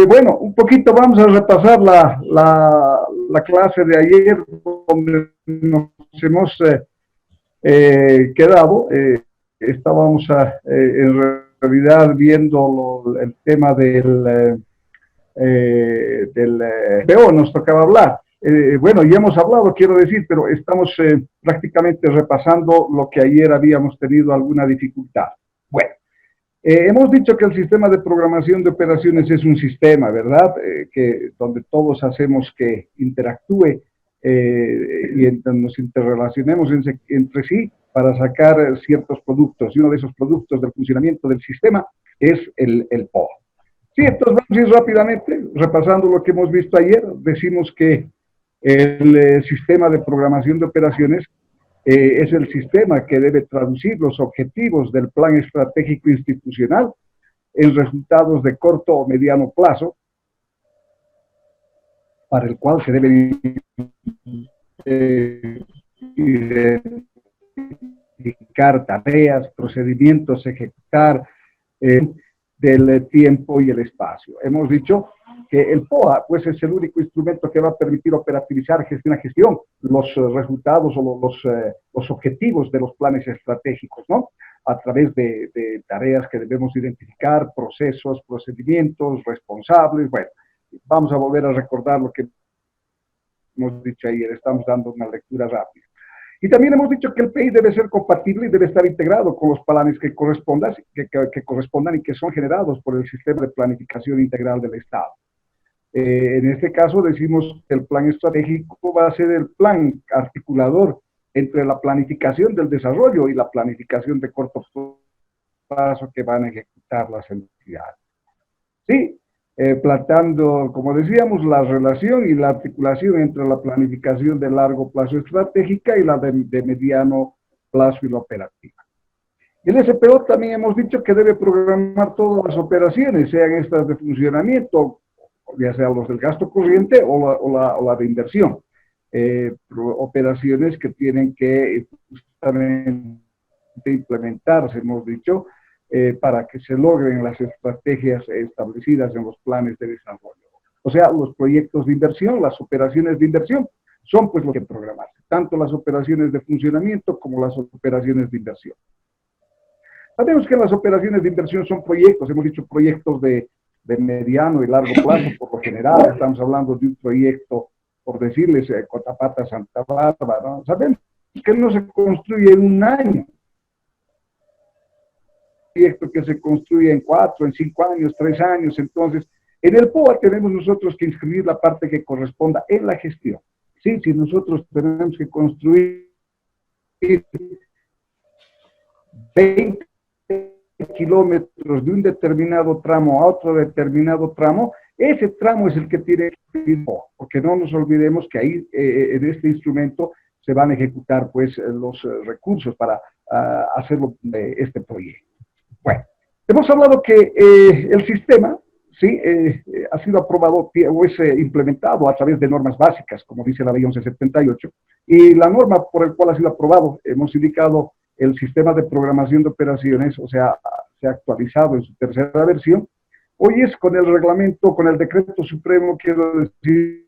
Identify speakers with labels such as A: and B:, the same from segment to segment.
A: Bueno, un poquito vamos a repasar la clase de ayer, donde nos hemos quedado. Estábamos en realidad viendo el tema del PO, nos tocaba hablar. Bueno, ya hemos hablado, quiero decir, pero estamos prácticamente repasando lo que ayer habíamos tenido alguna dificultad. Bueno. Hemos dicho que el sistema de programación de operaciones es un sistema, ¿verdad? Donde todos hacemos que interactúe y nos interrelacionemos entre sí para sacar ciertos productos. Y uno de esos productos del funcionamiento del sistema es el PO. Sí, entonces vamos a ir rápidamente, repasando lo que hemos visto ayer. Decimos que el sistema de programación de operaciones es el sistema que debe traducir los objetivos del plan estratégico institucional en resultados de corto o mediano plazo, para el cual se deben identificar tareas, procedimientos, ejecutar del tiempo y el espacio. Hemos dicho que el POA pues es el único instrumento que va a permitir operativizar gestión los resultados o los objetivos de los planes estratégicos, ¿no? A través de tareas que debemos identificar, procesos, procedimientos, responsables. Bueno, vamos a volver a recordar lo que hemos dicho ayer, estamos dando una lectura rápida. Y también hemos dicho que el PI debe ser compatible y debe estar integrado con los planes que correspondan y que son generados por el sistema de planificación integral del Estado. En este caso decimos que el plan estratégico va a ser el plan articulador entre la planificación del desarrollo y la planificación de corto plazo que van a ejecutar las entidades. Sí, planteando, como decíamos, la relación y la articulación entre la planificación de largo plazo estratégica y la de mediano plazo y la operativa. El SPO también hemos dicho que debe programar todas las operaciones, sean estas de funcionamiento, ya sea los del gasto corriente o la de inversión. Operaciones que tienen que justamente implementarse, hemos dicho, para que se logren las estrategias establecidas en los planes de desarrollo. O sea, los proyectos de inversión, las operaciones de inversión, son pues lo que programarse, tanto las operaciones de funcionamiento como las operaciones de inversión. Sabemos que las operaciones de inversión son proyectos, hemos dicho proyectos de mediano y largo plazo, por lo general, estamos hablando de un proyecto, por decirles, Cotapata, Santa Bárbara, ¿no? Sabemos que no se construye en un año, proyecto que se construye en 4, en 5 años, 3 años. Entonces, en el POA tenemos nosotros que inscribir la parte que corresponda en la gestión. Sí, si nosotros tenemos que construir 20 kilómetros de un determinado tramo a otro determinado tramo, ese tramo es el que tiene que ir, porque no nos olvidemos que ahí en este instrumento se van a ejecutar pues los recursos para hacerlo este proyecto. Bueno, hemos hablado que el sistema ¿sí? Ha sido aprobado o es implementado a través de normas básicas, como dice la ley 1178, y la norma por la cual ha sido aprobado, hemos indicado el sistema de programación de operaciones, o sea, se ha actualizado en su tercera versión. Hoy es con el reglamento, con el decreto supremo, quiero decir,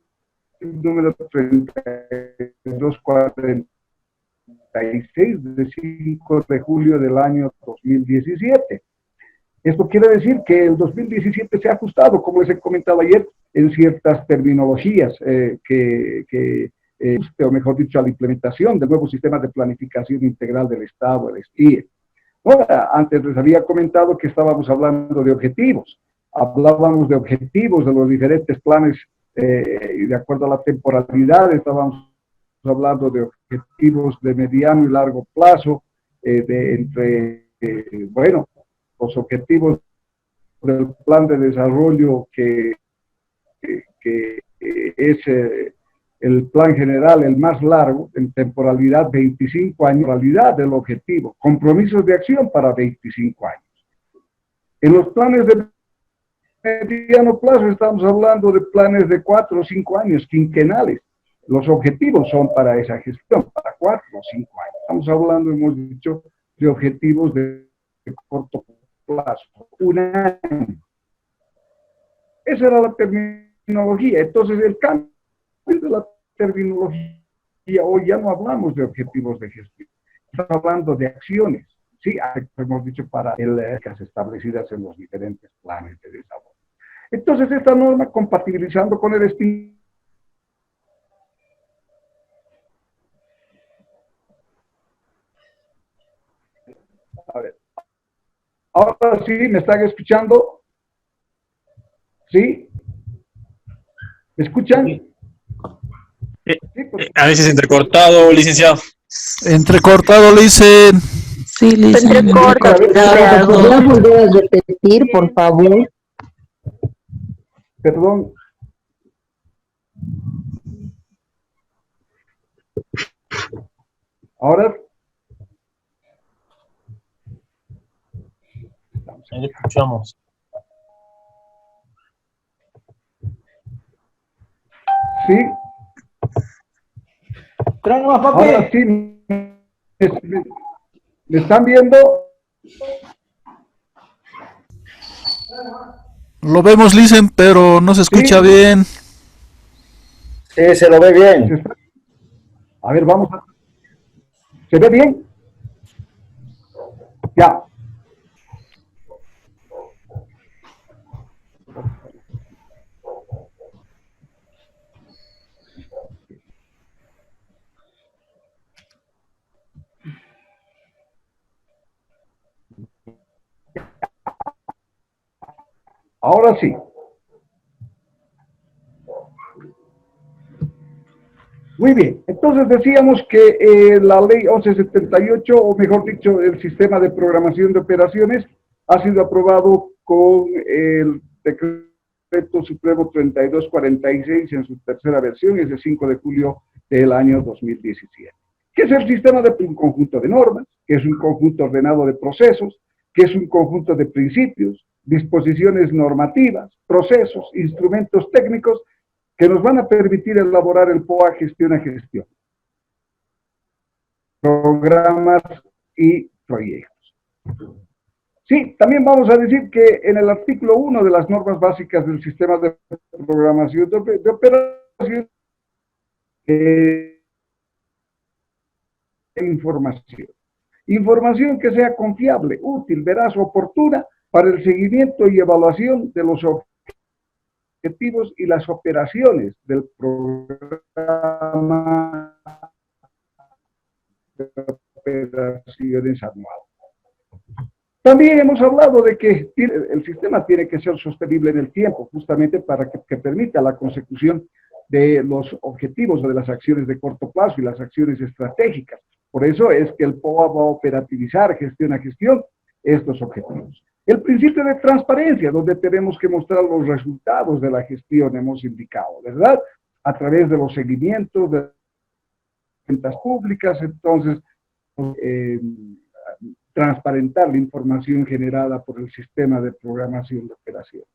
A: número 3246 de 5 de julio del año 2017. Esto quiere decir que el 2017 se ha ajustado, como les he comentado ayer, en ciertas terminologías o mejor dicho, a la implementación del nuevo sistema de planificación integral del Estado, el STIE. Ahora, antes les había comentado que estábamos hablando de objetivos. Hablábamos de objetivos de los diferentes planes y de acuerdo a la temporalidad, estábamos hablando de objetivos de mediano y largo plazo, bueno, los objetivos del plan de desarrollo que es el plan general, el más largo, en temporalidad 25 años, realidad del objetivo, compromisos de acción para 25 años. En los planes de mediano plazo estamos hablando de planes de 4 o 5 años, quinquenales. Los objetivos son para esa gestión, para 4 o 5 años. Estamos hablando, hemos dicho, de objetivos de corto plazo, un año. Esa era la terminología. Entonces, el cambio de la terminología, hoy ya no hablamos de objetivos de gestión, estamos hablando de acciones, sí, hemos dicho para las establecidas en los diferentes planes de desarrollo. Entonces, esta norma, compatibilizando con el espíritu, a ver, ahora sí, ¿me están escuchando? ¿Sí? ¿Me escuchan?
B: Sí, a veces entrecortado, licenciado.
C: Entrecortado, le dicen.
D: Sí, licenciado.
E: Entrecorta, ¿podrías volver a repetir, por favor?
A: Perdón. Ahora.
B: Ahí escuchamos.
A: Sí. Ahora sí. ¿Me están viendo?
C: Lo vemos, Licen, pero no se escucha bien.
F: Sí, se lo ve bien.
A: A ver, vamos a... ¿Se ve bien? Ya. Ahora sí. Muy bien, entonces decíamos que la ley 1178, o mejor dicho, el sistema de programación de operaciones, ha sido aprobado con el decreto supremo 3246 en su tercera versión, es el 5 de julio del año 2017. ¿Qué es el sistema de un conjunto de normas? Que es un conjunto ordenado de procesos, que es un conjunto de principios, disposiciones normativas, procesos, instrumentos técnicos, que nos van a permitir elaborar el POA gestión a gestión, programas y proyectos. Sí, también vamos a decir que en el artículo 1 de las normas básicas del sistema de programación de operación, información que sea confiable, útil, veraz, oportuna para el seguimiento y evaluación de los objetivos y las operaciones del programa de operaciones anual. También hemos hablado de que el sistema tiene que ser sostenible en el tiempo, justamente para que permita la consecución de los objetivos o de las acciones de corto plazo y las acciones estratégicas. Por eso es que el POA va a operativizar gestión a gestión estos objetivos. El principio de transparencia, donde tenemos que mostrar los resultados de la gestión, hemos indicado, ¿verdad? A través de los seguimientos de cuentas públicas, entonces, transparentar la información generada por el sistema de programación de operaciones.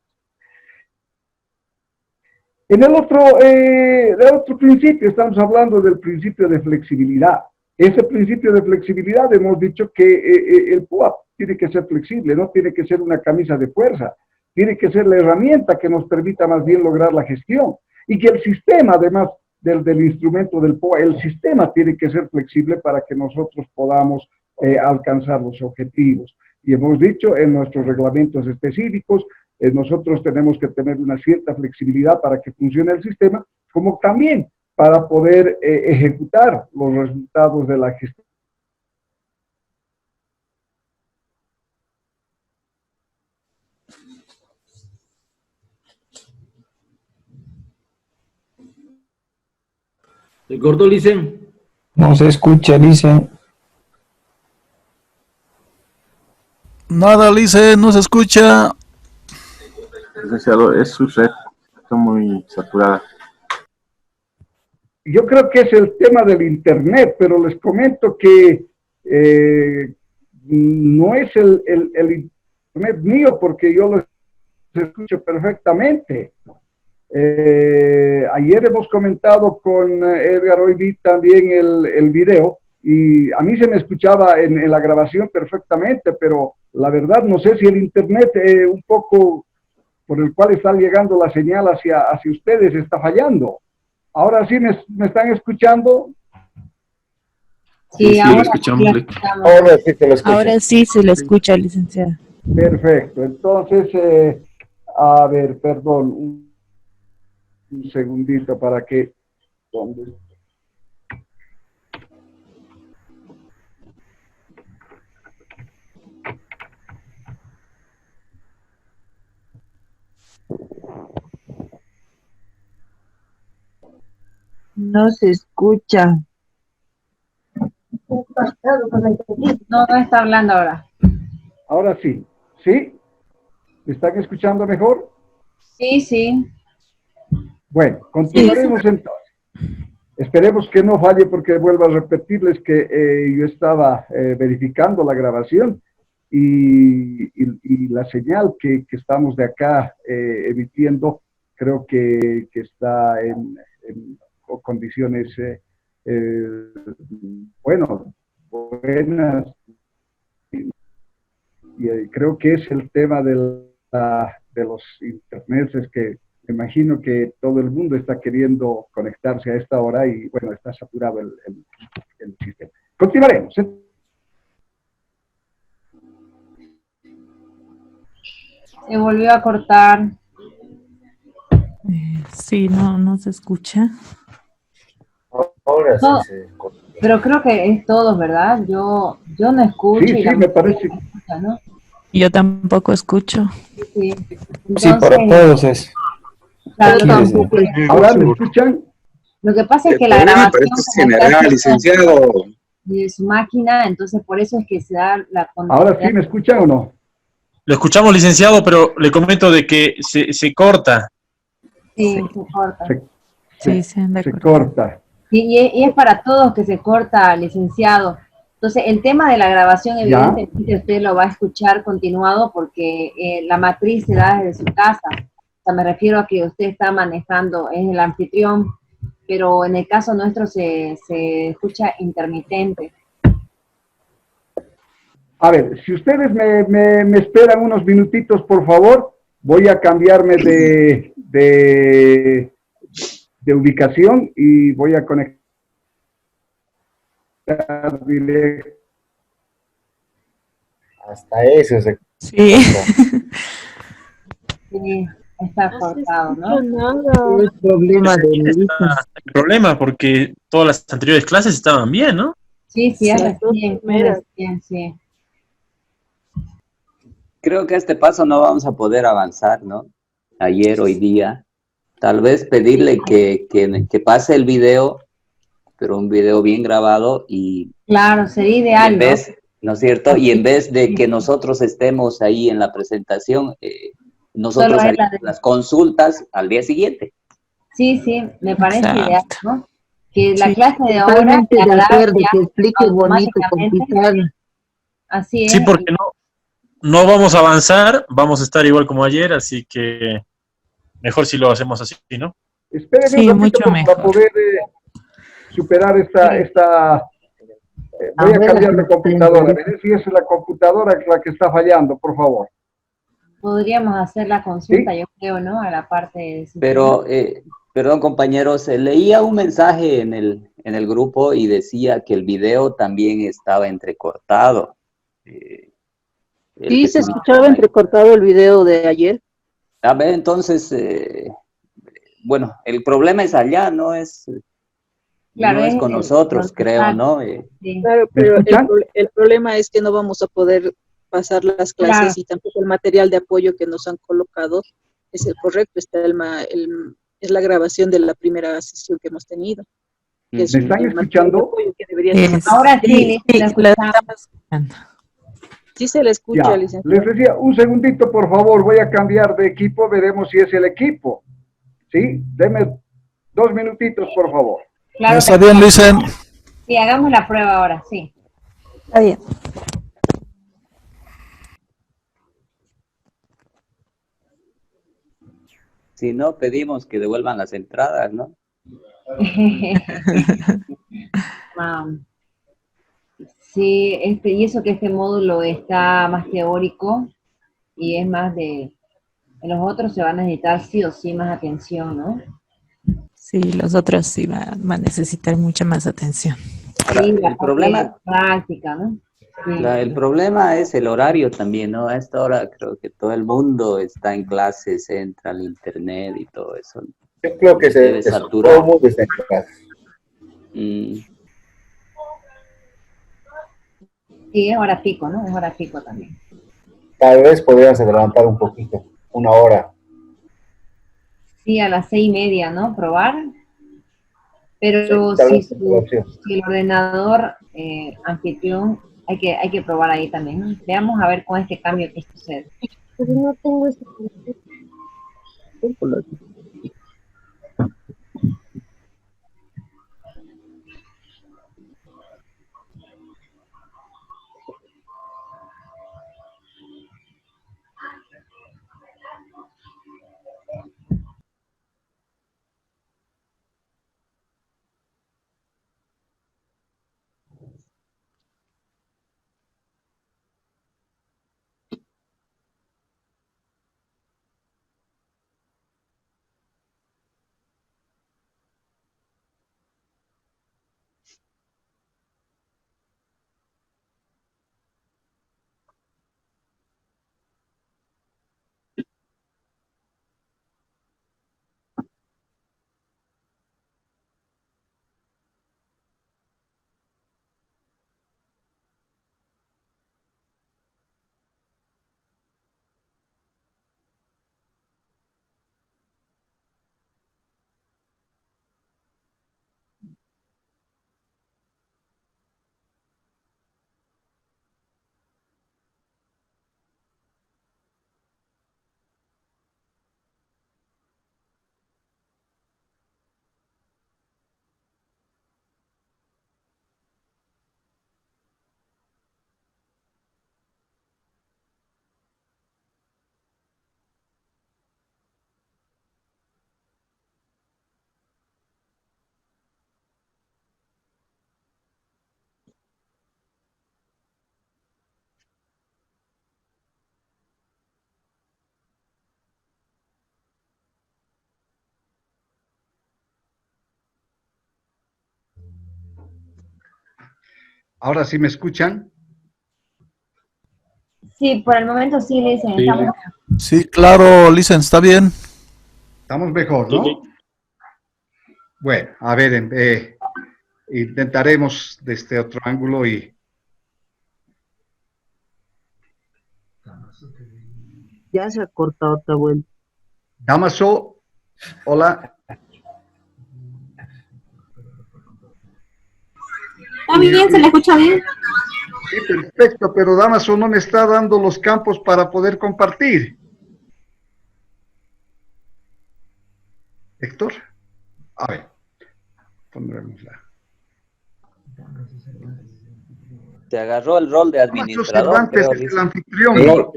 A: En el otro principio, estamos hablando del principio de flexibilidad. Ese principio de flexibilidad hemos dicho que el POA tiene que ser flexible, no tiene que ser una camisa de fuerza, tiene que ser la herramienta que nos permita más bien lograr la gestión. Y que el sistema, además del instrumento del POA, el sistema tiene que ser flexible para que nosotros podamos alcanzar los objetivos. Y hemos dicho en nuestros reglamentos específicos, nosotros tenemos que tener una cierta flexibilidad para que funcione el sistema, como también para poder ejecutar los resultados de la gestión.
G: ¿Se cortó, Licen?
F: No se escucha, Licen.
C: Nada, Licen, no se escucha.
H: Licenciado, es su red, está muy saturada.
A: Yo creo que es el tema del internet, pero les comento que no es el internet mío, porque yo los escucho perfectamente. Ayer hemos comentado con Edgar, hoy vi también el video, y a mí se me escuchaba en la grabación perfectamente, pero la verdad no sé si el internet un poco por el cual está llegando la señal hacia ustedes está fallando. Ahora sí me están escuchando.
D: Sí,
B: lo escuchamos.
F: Ahora sí te lo escucho.
D: Ahora sí se le escucha, licenciado.
A: Perfecto. Entonces, a ver, perdón, un segundito para que... ¿dónde?
E: No se escucha.
G: No, no está hablando ahora.
A: Ahora sí. ¿Sí? ¿Me están escuchando mejor?
G: Sí, sí.
A: Bueno, continuaremos entonces. Esperemos que no falle porque vuelvo a repetirles que yo estaba verificando la grabación y la señal que estamos de acá emitiendo creo que está en condiciones bueno, buenas. Y creo que es el tema de los internets, es que me imagino que todo el mundo está queriendo conectarse a esta hora y bueno, está saturado el sistema. Continuaremos.
G: Se volvió a cortar.
D: Sí, no se escucha.
F: Ahora sí
G: No,
F: se corta.
G: pero creo que es todos, ¿verdad? Yo no escucho.
A: Sí,
G: y
A: sí,
G: la
A: me
G: mayoría
A: parece.
G: no escucha, ¿no?
D: Yo tampoco escucho.
G: Sí.
F: Sí, para
G: Entonces,
F: todos es.
G: claro,
F: Sí,
G: tampoco-
A: Ahora me escuchan.
G: lo que pasa es que la
I: Pero
G: grabación
I: esto es
G: como está
I: general, licenciado.
G: de su máquina, entonces por eso es que se da la
A: Ahora sí
G: continuidad.
A: me escuchan o no.
B: Lo escuchamos, licenciado, pero le comento de que se corta.
G: Sí, se corta.
D: Sí, anda
A: Se
D: cortando.
A: corta.
G: Y es para todos que se corta, licenciado. Entonces, el tema de la grabación,
A: Ya.
G: evidentemente, usted lo va a escuchar continuado porque la matriz se da desde su casa. O sea, me refiero a que usted está manejando, es el anfitrión, pero en el caso nuestro se escucha intermitente.
A: A ver, si ustedes me esperan unos minutitos, por favor, voy a cambiarme de ubicación y voy a conectar directo.
F: Hasta eso se
D: Sí.
F: corta.
G: Sí, está cortado, ¿no?
E: El problema de Lisa.
B: El problema, porque todas las anteriores clases estaban bien, ¿no?
G: Sí, sí, es
D: Sí.
G: recién, sí.
J: Creo que a este paso no vamos a poder avanzar, ¿no? Ayer, hoy día. Tal vez pedirle que pase el video, pero un video bien grabado y
G: Claro, sería ideal,
J: en
G: ¿no?
J: vez, ¿no es cierto? Y en vez de que nosotros estemos ahí en la presentación, nosotros
G: Solo es la
J: haríamos
G: de-
J: las consultas al día siguiente.
G: Sí, sí, me parece
D: Exacto.
G: ideal, ¿no? Que la
D: Sí.
G: clase de ahora
E: Totalmente de
G: la haga
E: acuerdo,
G: ya
E: que explique bonito con
G: automáticamente.
E: pizarra.
G: Así es.
B: Sí, porque no vamos a avanzar, vamos a estar igual como ayer, así que mejor si lo hacemos así, ¿no?
A: Espérenme
D: Sí,
A: un
D: mucho
A: ratito para
D: mejor.
A: poder superar esta voy a
E: A ver,
A: cambiar de
E: la
A: computadora.
E: computadora.
A: Veré si es la computadora la que está fallando, por favor.
G: Podríamos hacer la consulta,
A: Sí.
G: yo creo, ¿no? A la parte de...
J: Pero, perdón compañeros, leía un mensaje en el grupo y decía que el video también estaba entrecortado. El
K: Sí,
J: que
K: se
J: subí-
K: escuchaba entrecortado el video de ayer.
J: A ver, entonces, bueno, el problema es allá, no es
G: Claro,
J: no es
G: es
J: con
G: el
J: nosotros, creo,
G: frontal.
J: ¿no?
G: Sí.
K: Claro,
A: ¿Me
K: pero
A: escuchan?
K: el problema es que no vamos a poder pasar las clases
G: Claro.
K: y tampoco el material de apoyo que nos han colocado es el correcto. Está es la grabación de la primera sesión que hemos tenido. Que es
A: ¿Me están
K: el material de
A: escuchando?
K: apoyo que debería estar.
G: Ahora sí,
D: Sí,
G: la
D: la
G: escuchamos.
D: estamos escuchando.
K: Sí se le escucha,
A: Ya,
K: licenciado.
A: les decía, un segundito, por favor, voy a cambiar de equipo, veremos si es el equipo. ¿Sí? Deme 2 minutitos, por favor.
G: Claro,
C: Está bien, Lisen.
G: sí, hagamos la prueba ahora, sí.
D: Está bien.
J: Si no, pedimos que devuelvan las entradas, ¿no?
G: Sí, y eso que este módulo está más teórico y es más de En los otros se va a necesitar sí o sí más atención, ¿no?
D: Sí, los otros sí van a necesitar mucha más atención.
J: Ahora,
G: Sí, la
J: el problema,
G: práctica, ¿no? Sí.
J: el problema es el horario también, ¿no? A esta hora creo que todo el mundo está en clases, entra al internet y todo eso.
F: Yo creo que
J: Debe
F: todo
J: saturar.
F: el mundo está en casa.
G: Sí, es hora pico, ¿no? Es hora pico también.
F: Tal vez podríamos adelantar un poquito, 1 hora.
G: Sí, a las 6:30, ¿no? Probar. Pero
F: Sí, tal
G: si,
F: vez es la opción.
G: si el ordenador anfitrión, hay que probar ahí también, ¿no? Veamos a ver con este cambio que sucede.
E: Pero no tengo ese.
A: Ahora sí me escuchan.
G: Sí, por el momento sí, le dicen, estamos...
C: Sí, claro, Lisen, está bien.
A: Estamos mejor, ¿no?
B: Sí.
A: Bueno, a ver, intentaremos de este otro ángulo y...
E: Ya se ha cortado otra vuelta.
A: Damaso, hola.
G: Está bien, se le escucha bien.
A: Sí, perfecto, pero Damaso no me está dando los campos para poder compartir. Héctor, a ver, pondremosla.
J: Te agarró el rol de
A: Damaso
J: administrador,
A: Cervantes
J: creo,
A: es
J: Liz.
A: el anfitrión.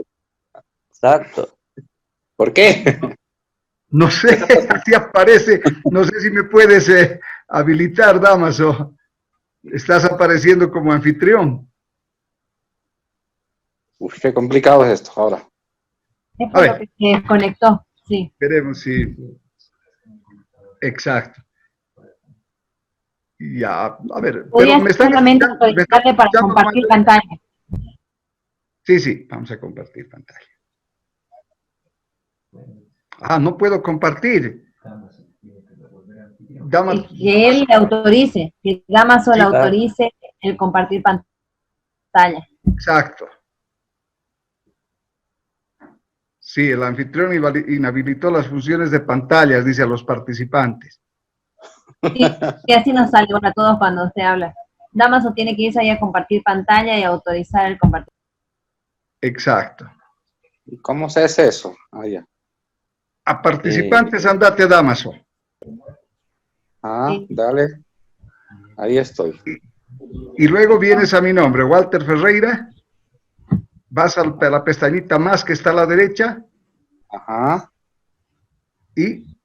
J: Exacto.
H: ¿Por qué?
A: No sé, así aparece. No sé si me puedes habilitar, Damaso. Estás apareciendo como anfitrión.
H: Uf, qué complicado es esto ahora.
G: Es
A: A
G: por lo
A: ver.
G: que se desconectó, sí.
A: Veremos si... Exacto. Ya, a ver, pero
G: Podrías
A: me están
G: solamente
A: escuchando,
G: solicitarle para compartir pantalla.
A: Sí, vamos a compartir pantalla. Ah, no puedo compartir.
G: Es que él le autorice, que Damaso le
J: Sí, claro.
G: autorice el compartir pantalla.
A: Exacto. Sí, el anfitrión inhabilitó las funciones de pantallas, dice a los participantes.
G: Sí, y así nos sale a todos cuando usted habla. Damaso tiene que irse ahí a compartir pantalla y autorizar el compartir.
A: Exacto.
H: ¿Y cómo se hace eso? Ah, ya.
A: A participantes, andate a Damaso.
G: Sí.
H: Dale. Ahí estoy.
A: Y luego vienes a mi nombre, Walter Ferreira. Vas a la pestañita más que está a la derecha.
H: Ajá.
A: Y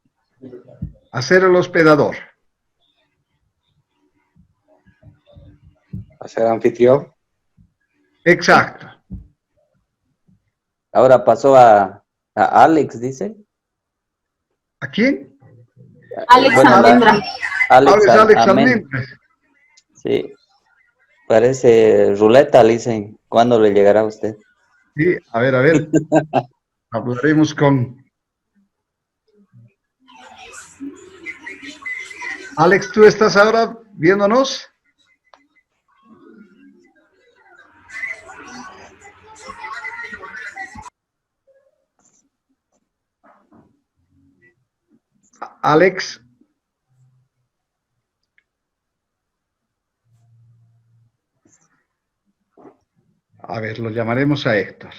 A: hacer el hospedador.
H: Hacer anfitrión.
A: Exacto.
J: Ahora pasó a A Alex, dice.
A: ¿A quién?
G: Alex Almendra.
J: Alex
A: Almendra.
J: Almendra. Sí. Parece ruleta, le dicen. ¿Cuándo le llegará a usted?
A: Sí, a ver. Hablaremos con... Alex, ¿tú estás ahora viéndonos? Alex. A ver, lo llamaremos a Héctor.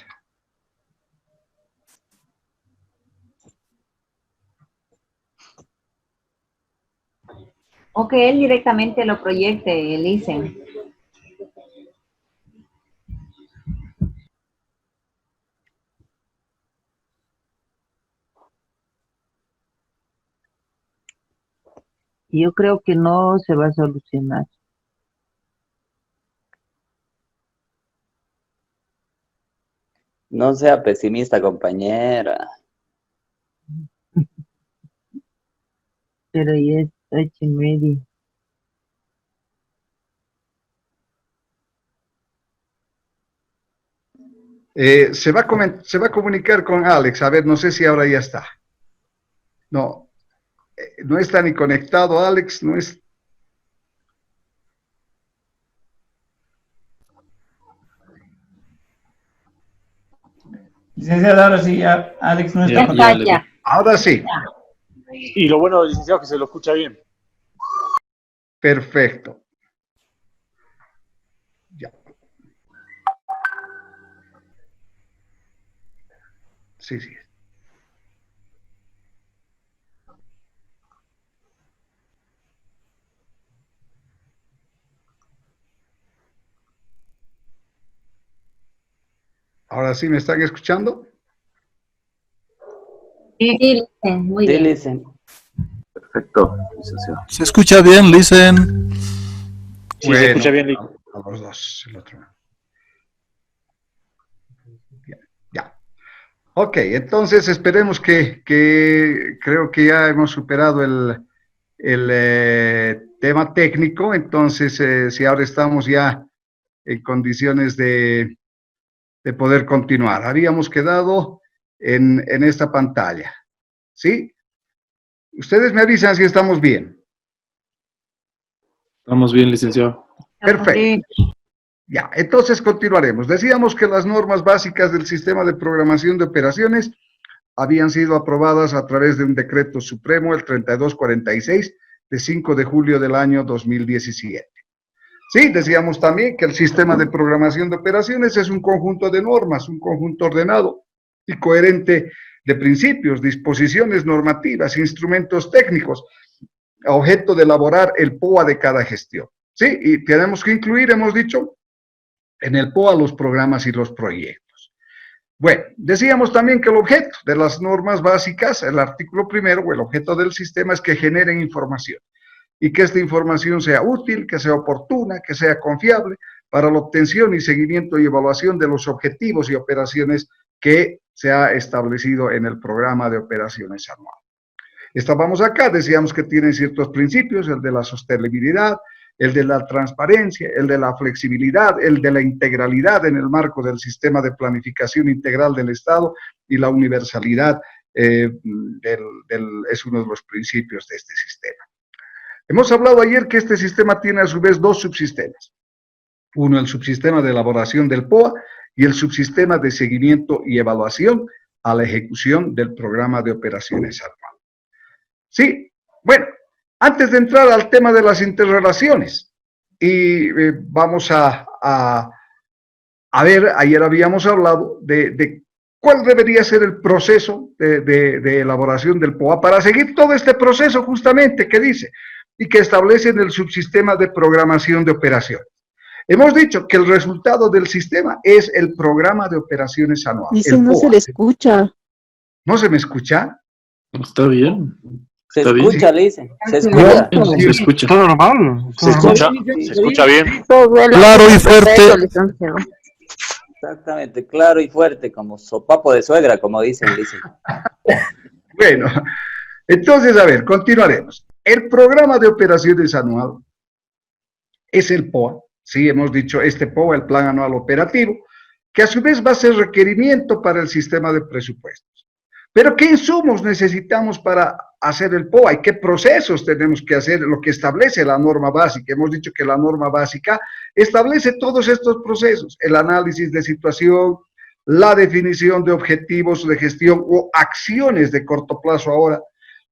G: O que él directamente lo proyecte, Lisen.
E: Yo creo que no se va a solucionar.
J: No sea pesimista, compañera.
E: Pero ya es 8:30.
A: Se va a comunicar con Alex. A ver, no sé si ahora ya está. No, no está ni conectado, Alex. No es.
I: Licenciado, ahora sí, ya Alex no está.
G: Ya.
A: Ahora sí.
B: Y lo bueno, licenciado, que se lo escucha bien.
A: Perfecto. Ya. Sí. Ahora sí, ¿me están escuchando?
G: Sí, Lisen, muy bien.
J: Lisen.
H: Perfecto, licenciado.
C: Se escucha bien, Lisen.
B: Sí, se escucha bien.
A: A los dos, el otro. Ya. Ok, entonces esperemos que creo que ya hemos superado el tema técnico, entonces si ahora estamos ya en condiciones de poder continuar. Habíamos quedado en esta pantalla, ¿sí? Ustedes me avisan si estamos bien.
H: Estamos bien, licenciado.
A: Perfecto. Ya, entonces continuaremos. Decíamos que las normas básicas del sistema de programación de operaciones habían sido aprobadas a través de un decreto supremo, el 3246, de 5 de julio del año 2017. Sí, decíamos también que el sistema de programación de operaciones es un conjunto de normas, un conjunto ordenado y coherente de principios, disposiciones normativas, instrumentos técnicos, a objeto de elaborar el POA de cada gestión. Sí, y tenemos que incluir, hemos dicho, en el POA los programas y los proyectos. Bueno, decíamos también que el objeto de las normas básicas, el artículo primero, o el objeto del sistema es que generen información y que esta información sea útil, que sea oportuna, que sea confiable para la obtención y seguimiento y evaluación de los objetivos y operaciones que se ha establecido en el programa de operaciones anual. Estábamos acá, decíamos que tienen ciertos principios, el de la sostenibilidad, el de la transparencia, el de la flexibilidad, el de la integralidad en el marco del sistema de planificación integral del Estado y la universalidad es uno de los principios de este sistema. Hemos hablado ayer que este sistema tiene a su vez dos subsistemas. Uno, el subsistema de elaboración del POA y el subsistema de seguimiento y evaluación a la ejecución del programa de operaciones anual. Sí, bueno, antes de entrar al tema de las interrelaciones, y vamos a ver, ayer habíamos hablado de cuál debería ser el proceso de elaboración del POA para seguir todo este proceso justamente que dice y que establece en el subsistema de programación de operaciones. Hemos dicho que el resultado del sistema es el programa de operaciones anual.
K: Dice, no se le escucha.
A: ¿No se me escucha?
H: Está bien.
J: Se
H: Está
J: escucha,
H: bien.
J: le dicen. Se escucha.
H: Se escucha.
C: Todo normal.
B: Se escucha bien.
C: Claro y fuerte.
J: Exactamente, claro y fuerte, como sopapo de suegra, como dicen.
A: Bueno, entonces, a ver, continuaremos. El programa de operaciones anual es el POA. Sí, hemos dicho este POA, el Plan Anual Operativo, que a su vez va a ser requerimiento para el sistema de presupuestos. Pero ¿qué insumos necesitamos para hacer el POA y qué procesos tenemos que hacer? Lo que establece la norma básica. Hemos dicho que la norma básica establece todos estos procesos: el análisis de situación, la definición de objetivos de gestión o acciones de corto plazo ahora,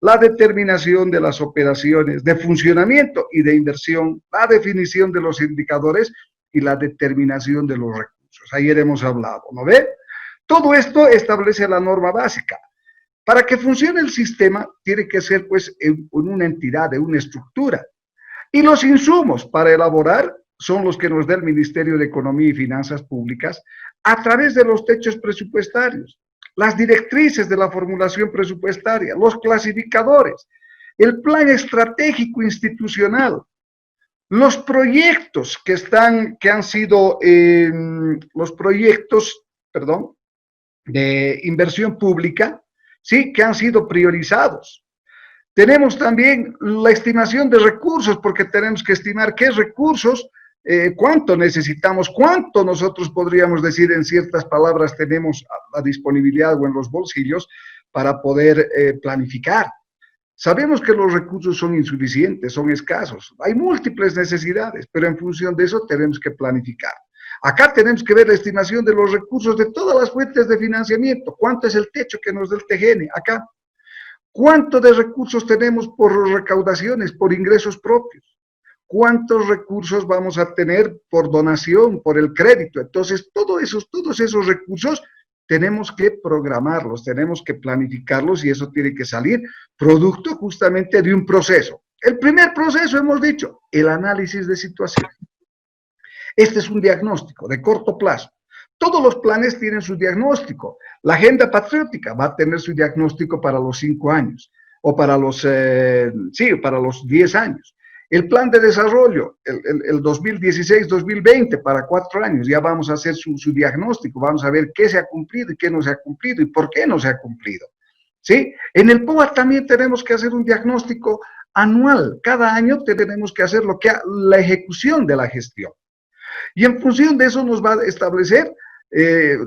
A: la determinación de las operaciones de funcionamiento y de inversión, la definición de los indicadores y la determinación de los recursos. Ayer hemos hablado, ¿no ve? Todo esto establece la norma básica. Para que funcione el sistema, tiene que ser pues en una entidad, en una estructura. Y los insumos para elaborar son los que nos da el Ministerio de Economía y Finanzas Públicas a través de los techos presupuestarios, las directrices de la formulación presupuestaria, los clasificadores, el plan estratégico institucional, los proyectos de inversión pública, sí, que han sido priorizados. Tenemos también la estimación de recursos, porque tenemos que estimar qué recursos, cuánto necesitamos, cuánto nosotros podríamos decir en ciertas palabras tenemos a disponibilidad o en los bolsillos para poder planificar. Sabemos que los recursos son insuficientes, son escasos, hay múltiples necesidades, pero en función de eso tenemos que planificar. Acá tenemos que ver la estimación de los recursos de todas las fuentes de financiamiento. ¿Cuánto es el techo que nos da el TGN? Acá. ¿Cuánto de recursos tenemos por recaudaciones, por ingresos propios? ¿Cuántos recursos vamos a tener por donación, por el crédito? Entonces, todos esos recursos tenemos que programarlos, tenemos que planificarlos y eso tiene que salir producto justamente de un proceso. El primer proceso, hemos dicho, el análisis de situación. Este es un diagnóstico de corto plazo. Todos los planes tienen su diagnóstico. La agenda patriótica va a tener su diagnóstico para los 5 años o para los 10 años. El plan de desarrollo, el 2016-2020 para 4 años, ya vamos a hacer su diagnóstico, vamos a ver qué se ha cumplido y qué no se ha cumplido y por qué no se ha cumplido. ¿Sí? En el POA también tenemos que hacer un diagnóstico anual. Cada año tenemos que hacer la ejecución de la gestión. Y en función de eso nos va a establecer,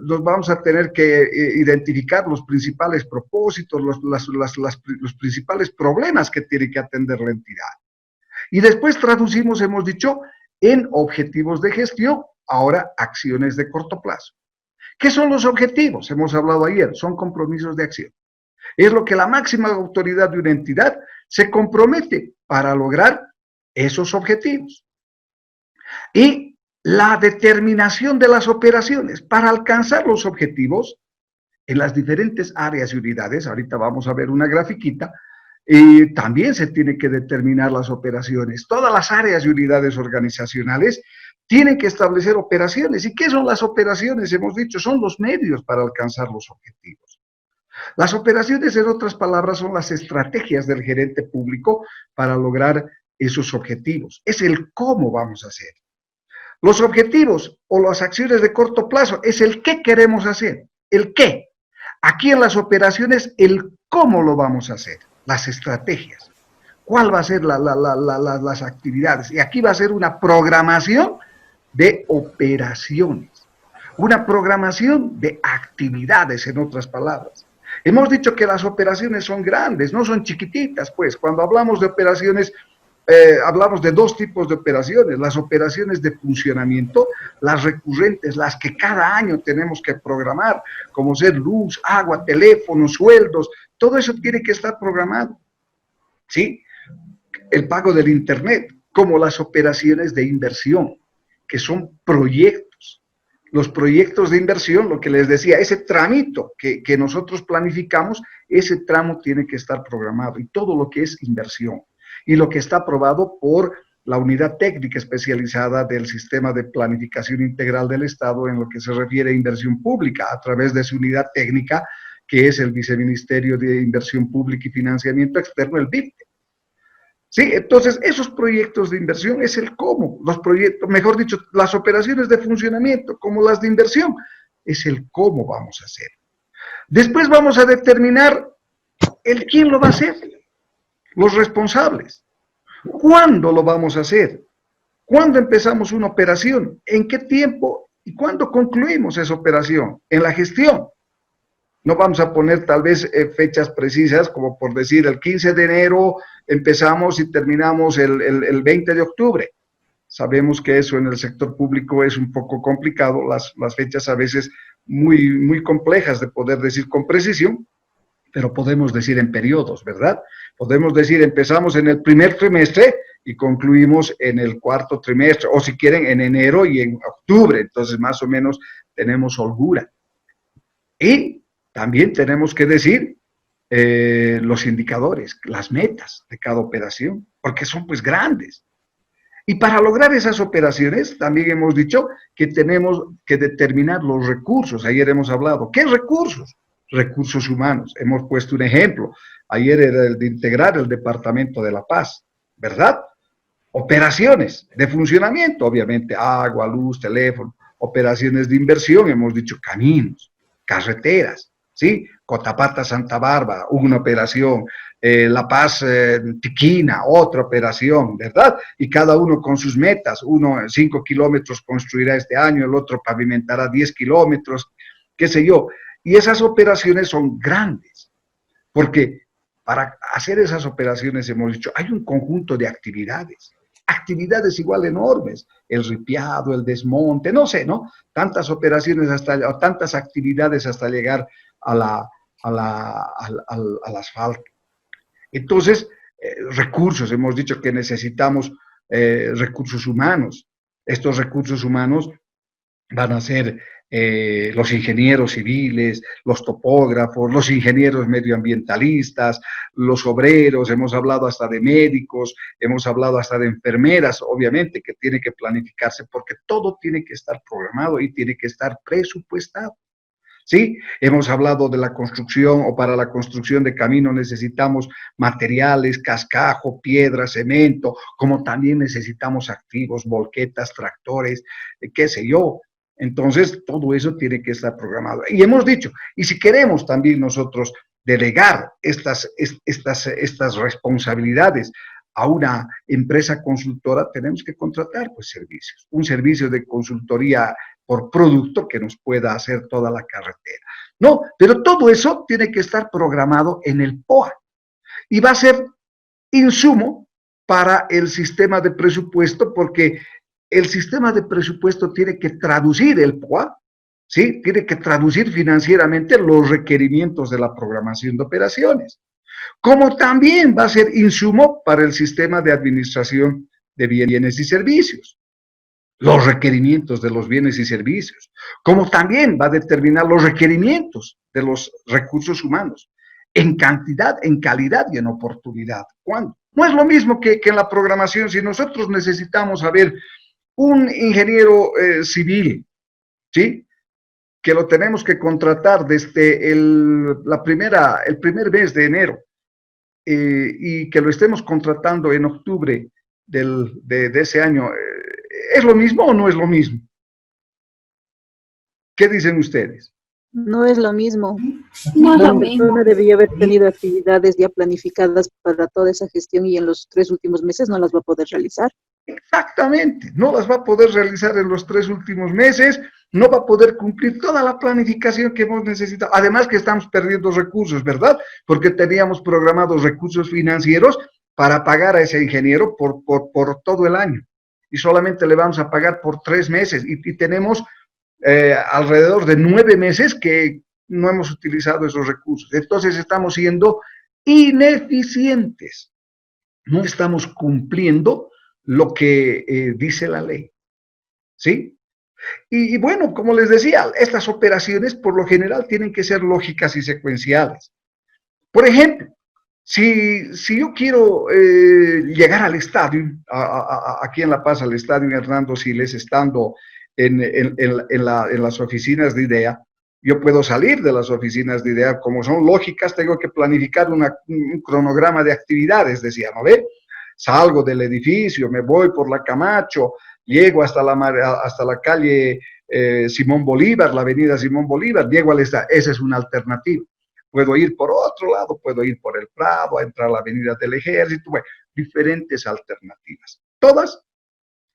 A: nos vamos a tener que identificar los principales propósitos, los principales problemas que tiene que atender la entidad. Y después traducimos, hemos dicho, en objetivos de gestión, ahora acciones de corto plazo. ¿Qué son los objetivos? Hemos hablado ayer, son compromisos de acción. Es lo que la máxima autoridad de una entidad se compromete para lograr esos objetivos. Y la determinación de las operaciones para alcanzar los objetivos en las diferentes áreas y unidades. Ahorita vamos a ver una grafiquita. También se tiene que determinar las operaciones. Todas las áreas y unidades organizacionales tienen que establecer operaciones. ¿Y qué son las operaciones? Hemos dicho, son los medios para alcanzar los objetivos. Las operaciones, en otras palabras, son las estrategias del gerente público para lograr esos objetivos. Es el cómo vamos a hacer. Los objetivos o las acciones de corto plazo es el qué queremos hacer, el qué. Aquí en las operaciones, el cómo lo vamos a hacer, las estrategias. ¿Cuál va a ser las actividades? Y aquí va a ser una programación de operaciones, una programación de actividades, en otras palabras. Hemos dicho que las operaciones son grandes, no son chiquititas, pues. Cuando hablamos de operaciones, hablamos de 2 tipos de operaciones: las operaciones de funcionamiento, las recurrentes, las que cada año tenemos que programar, como ser luz, agua, teléfono, sueldos, todo eso tiene que estar programado, ¿sí? El pago del internet, como las operaciones de inversión, que son proyectos. Los proyectos de inversión, lo que les decía, ese tramito que nosotros planificamos, ese tramo tiene que estar programado, y todo lo que es inversión. Y lo que está aprobado por la unidad técnica especializada del Sistema de Planificación Integral del Estado en lo que se refiere a inversión pública, a través de su unidad técnica, que es el Viceministerio de Inversión Pública y Financiamiento Externo, el BIPTE. Sí, entonces esos proyectos de inversión es el cómo, los proyectos, mejor dicho, las operaciones de funcionamiento, como las de inversión, es el cómo vamos a hacer. Después vamos a determinar el quién lo va a hacer, los responsables. ¿Cuándo lo vamos a hacer? ¿Cuándo empezamos una operación? ¿En qué tiempo? ¿Y cuándo concluimos esa operación? En la gestión. No vamos a poner tal vez fechas precisas, como por decir el 15 de enero empezamos y terminamos el 20 de octubre. Sabemos que eso en el sector público es un poco complicado, las fechas a veces muy complejas de poder decir con precisión, pero podemos decir en periodos, ¿verdad? Podemos decir empezamos en el primer trimestre y concluimos en el cuarto trimestre, o si quieren en enero y en octubre, entonces más o menos tenemos holgura. Y también tenemos que decir los indicadores, las metas de cada operación, porque son pues grandes. Y para lograr esas operaciones, también hemos dicho que tenemos que determinar los recursos. Ayer hemos hablado, ¿qué recursos? Recursos humanos. Hemos puesto un ejemplo. Ayer era el de integrar el Departamento de la Paz, ¿verdad? Operaciones de funcionamiento, obviamente, agua, luz, teléfono. Operaciones de inversión, hemos dicho caminos, carreteras, ¿sí? Cotapata, Santa Bárbara, una operación. La Paz, Tiquina, otra operación, ¿verdad? Y cada uno con sus metas. Uno 5 kilómetros construirá este año, el otro pavimentará 10 kilómetros, qué sé yo. Y esas operaciones son grandes, porque para hacer esas operaciones, hemos dicho, hay un conjunto de actividades igual enormes, el ripiado, el desmonte, no sé, ¿no? Tantas operaciones o tantas actividades hasta llegar al asfalto. Entonces, recursos, hemos dicho que necesitamos recursos humanos. Estos recursos humanos van a ser los ingenieros civiles, los topógrafos, los ingenieros medioambientalistas, los obreros, hemos hablado hasta de médicos, hemos hablado hasta de enfermeras, obviamente que tiene que planificarse porque todo tiene que estar programado y tiene que estar presupuestado. ¿Sí? Hemos hablado de la construcción, o para la construcción de camino necesitamos materiales, cascajo, piedra, cemento, como también necesitamos activos, volquetas, tractores, qué sé yo. Entonces, todo eso tiene que estar programado. Y hemos dicho, y si queremos también nosotros delegar estas responsabilidades a una empresa consultora, tenemos que contratar pues servicios, un servicio de consultoría por producto que nos pueda hacer toda la carretera. No, pero todo eso tiene que estar programado en el POA y va a ser insumo para el sistema de presupuesto, porque el sistema de presupuesto tiene que traducir el POA, ¿sí? Tiene que traducir financieramente los requerimientos de la programación de operaciones, como también va a ser insumo para el sistema de administración de bienes y servicios, los requerimientos de los bienes y servicios, como también va a determinar los requerimientos de los recursos humanos, en cantidad, en calidad y en oportunidad. ¿Cuándo? No es lo mismo que en la programación. Si nosotros necesitamos saber un ingeniero civil, ¿sí?, que lo tenemos que contratar desde el primer mes de enero, y que lo estemos contratando en octubre de ese año, ¿es lo mismo o no es lo mismo? ¿Qué dicen ustedes?
K: No es lo mismo.
E: No es
K: La
E: lo mismo.
K: persona debería haber tenido actividades ya planificadas para toda esa gestión y en los 3 últimos meses no las va a poder realizar.
A: Exactamente, no las va a poder realizar en los 3 últimos meses, no va a poder cumplir toda la planificación que hemos necesitado. Además que estamos perdiendo recursos, ¿verdad? Porque teníamos programados recursos financieros para pagar a ese ingeniero por todo el año. Y solamente le vamos a pagar por 3 meses. Y tenemos alrededor de 9 meses que no hemos utilizado esos recursos. Entonces estamos siendo ineficientes. No estamos cumpliendo lo que dice la ley, ¿sí? Y bueno, como les decía, estas operaciones por lo general tienen que ser lógicas y secuenciales. Por ejemplo, si yo quiero llegar al estadio, aquí en La Paz, al estadio Hernando Siles, estando en las oficinas de IDEA, yo puedo salir de las oficinas de IDEA, como son lógicas, tengo que planificar un cronograma de actividades, decía, ¿no ve? Salgo del edificio, me voy por la Camacho, llego hasta la calle Simón Bolívar, la avenida Simón Bolívar, llego al estadio. Esa es una alternativa. Puedo ir por otro lado, puedo ir por el Prado, a entrar a la avenida del Ejército, bueno, diferentes alternativas. Todas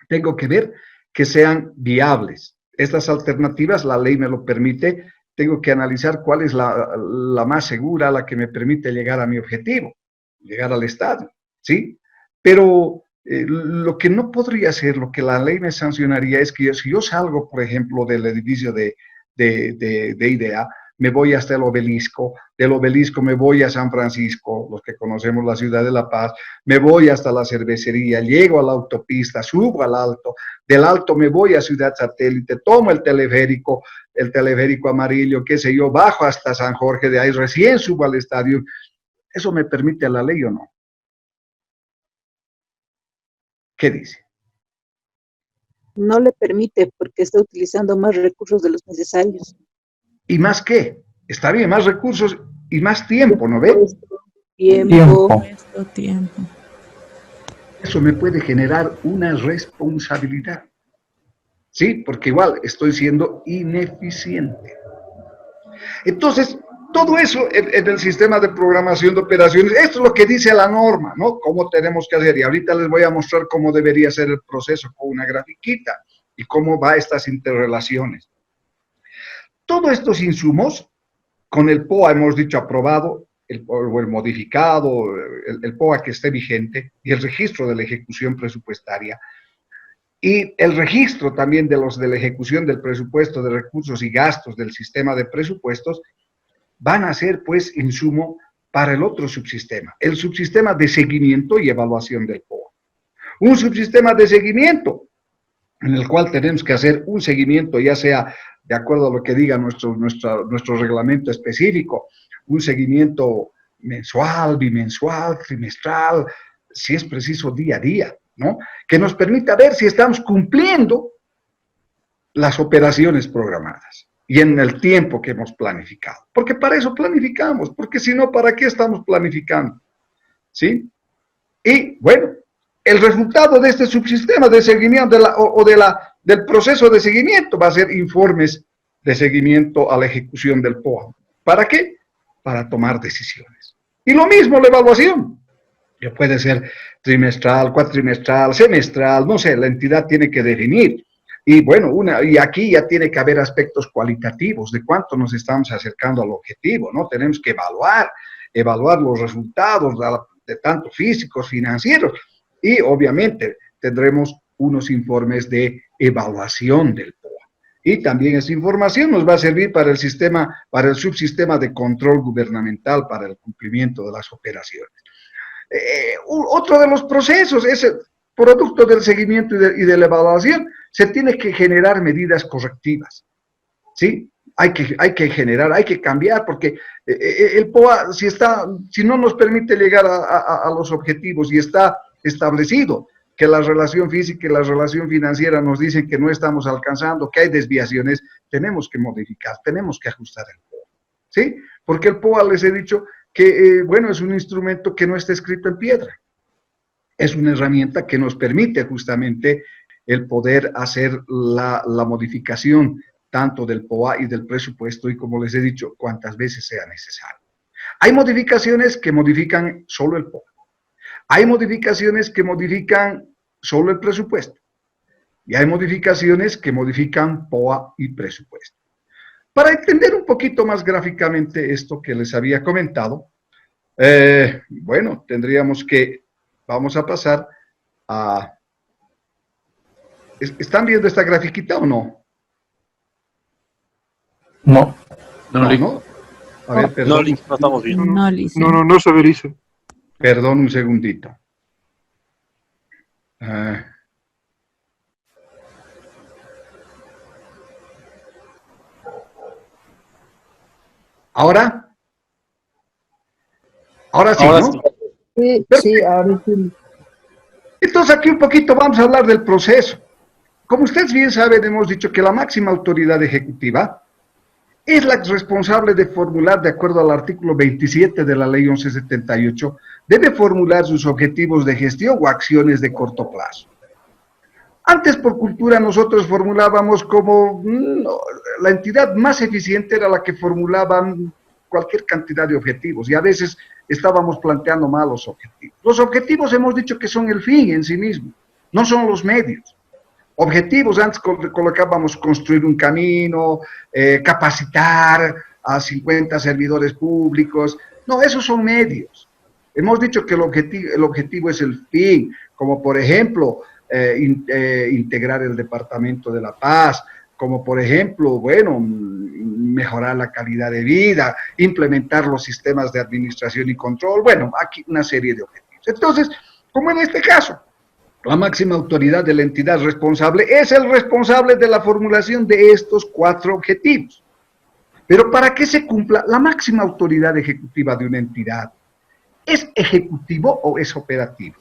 A: tengo que ver que sean viables. Estas alternativas, la ley me lo permite, tengo que analizar cuál es la más segura, la que me permite llegar a mi objetivo, llegar al estadio, ¿sí? Pero lo que no podría ser, lo que la ley me sancionaría es que si yo salgo, por ejemplo, del edificio de IDEA, me voy hasta el obelisco, del obelisco me voy a San Francisco, los que conocemos la ciudad de La Paz, me voy hasta la cervecería, llego a la autopista, subo al Alto, del Alto me voy a Ciudad Satélite, tomo el teleférico amarillo, qué sé yo, bajo hasta San Jorge, de ahí recién subo al estadio. ¿Eso me permite la ley o no? ¿Qué dice?
K: No le permite porque está utilizando más recursos de los necesarios.
A: ¿Y más qué? Está bien, más recursos y más tiempo, ¿no ve?
K: Tiempo.
A: Eso me puede generar una responsabilidad. ¿Sí? Porque igual estoy siendo ineficiente. Entonces, todo eso en el sistema de programación de operaciones, esto es lo que dice la norma, ¿no? Cómo tenemos que hacer. Y ahorita les voy a mostrar cómo debería ser el proceso con una grafiquita y cómo va estas interrelaciones. Todos estos insumos, con el POA hemos dicho aprobado, o el modificado, el POA que esté vigente, y el registro de la ejecución presupuestaria, y el registro también de la ejecución del presupuesto de recursos y gastos del sistema de presupuestos, van a ser pues insumo para el otro subsistema, el subsistema de seguimiento y evaluación del POA. Un subsistema de seguimiento en el cual tenemos que hacer un seguimiento, ya sea de acuerdo a lo que diga nuestro reglamento específico, un seguimiento mensual, bimensual, trimestral, si es preciso día a día, ¿no? Que nos permita ver si estamos cumpliendo las operaciones programadas y en el tiempo que hemos planificado. Porque para eso planificamos, porque si no, ¿para qué estamos planificando? ¿Sí? Y bueno, el resultado de este subsistema de seguimiento del proceso de seguimiento va a ser informes de seguimiento a la ejecución del POA. ¿Para qué? Para tomar decisiones. Y lo mismo la evaluación. Que puede ser trimestral, cuatrimestral, semestral, no sé, la entidad tiene que definir. Y bueno, y aquí ya tiene que haber aspectos cualitativos de cuánto nos estamos acercando al objetivo, ¿no? Tenemos que evaluar los resultados de tanto físicos, financieros, y obviamente tendremos unos informes de evaluación del POA. Y también esa información nos va a servir para el subsistema de control gubernamental para el cumplimiento de las operaciones. Otro de los procesos, ese producto del seguimiento y de la evaluación, se tiene que generar medidas correctivas, ¿sí? Hay que cambiar, porque el POA, si no nos permite llegar a los objetivos y está establecido que la relación física y la relación financiera nos dicen que no estamos alcanzando, que hay desviaciones, tenemos que modificar, tenemos que ajustar el POA, ¿sí? Porque el POA, les he dicho, que, bueno, es un instrumento que no está escrito en piedra. Es una herramienta que nos permite justamente el poder hacer la modificación tanto del POA y del presupuesto, y como les he dicho, cuantas veces sea necesario. Hay modificaciones que modifican solo el POA. Hay modificaciones que modifican solo el presupuesto. Y hay modificaciones que modifican POA y presupuesto. Para entender un poquito más gráficamente esto que les había comentado, bueno, vamos a pasar a... ¿Están viendo esta grafiquita o no?
C: No.
A: No. A ver, perdón.
B: No estamos viendo.
H: No se ve, dice.
A: Perdón, un segundito. ¿Ahora? Ahora sí, ¿no?
E: Sí, ahora sí.
A: Entonces aquí un poquito vamos a hablar del proceso. Como ustedes bien saben, hemos dicho que la máxima autoridad ejecutiva es la responsable de formular, de acuerdo al artículo 27 de la Ley 1178, debe formular sus objetivos de gestión o acciones de corto plazo. Antes por cultura nosotros formulábamos como la entidad más eficiente era la que formulaba cualquier cantidad de objetivos y a veces estábamos planteando mal los objetivos. Los objetivos hemos dicho que son el fin en sí mismo, no son los medios. Objetivos, antes colocábamos construir un camino, capacitar a 50 servidores públicos. No, esos son medios. Hemos dicho que el objetivo es el fin, como por ejemplo, integrar el Departamento de la Paz, como por ejemplo, bueno, mejorar la calidad de vida, implementar los sistemas de administración y control, bueno, aquí una serie de objetivos. Entonces, como en este caso, la máxima autoridad de la entidad responsable es el responsable de la formulación de estos 4 objetivos. Pero para que se cumpla, la máxima autoridad ejecutiva de una entidad, ¿es ejecutivo o es operativo?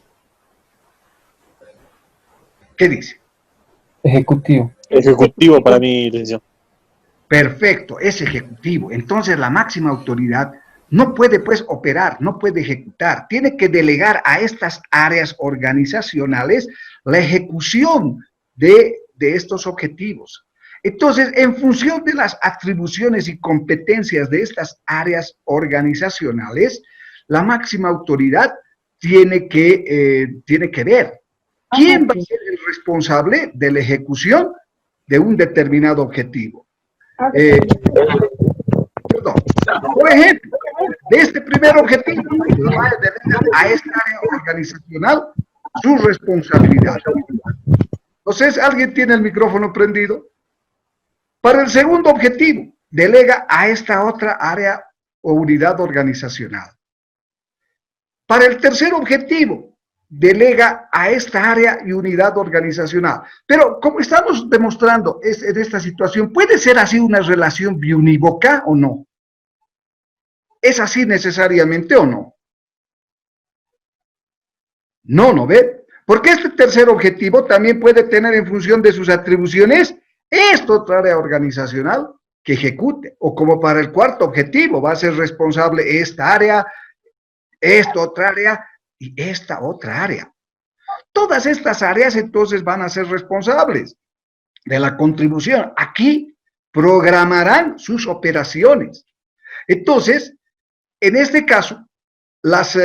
A: ¿Qué dice?
F: Ejecutivo.
B: Ejecutivo para mí, licenciado.
A: Perfecto, es ejecutivo. Entonces la máxima autoridad no puede pues operar, no puede ejecutar, tiene que delegar a estas áreas organizacionales la ejecución de estos objetivos. Entonces, en función de las atribuciones y competencias de estas áreas organizacionales, la máxima autoridad tiene que ver quién va a ser el responsable de la ejecución de un determinado objetivo. Por ejemplo, de este primer objetivo, a esta área organizacional su responsabilidad. Entonces, ¿alguien tiene el micrófono prendido? Para el segundo objetivo, delega a esta otra área o unidad organizacional. Para el tercer objetivo, delega a esta área y unidad organizacional. Pero como estamos demostrando en esta situación, ¿puede ser así una relación biunívoca o no? ¿Es así necesariamente o no? No, ¿no ve? Porque este tercer objetivo también puede tener en función de sus atribuciones esta otra área organizacional que ejecute. O como para el cuarto objetivo, va a ser responsable esta área, esta otra área y esta otra área. Todas estas áreas entonces van a ser responsables de la contribución. Aquí programarán sus operaciones. Entonces, en este caso, las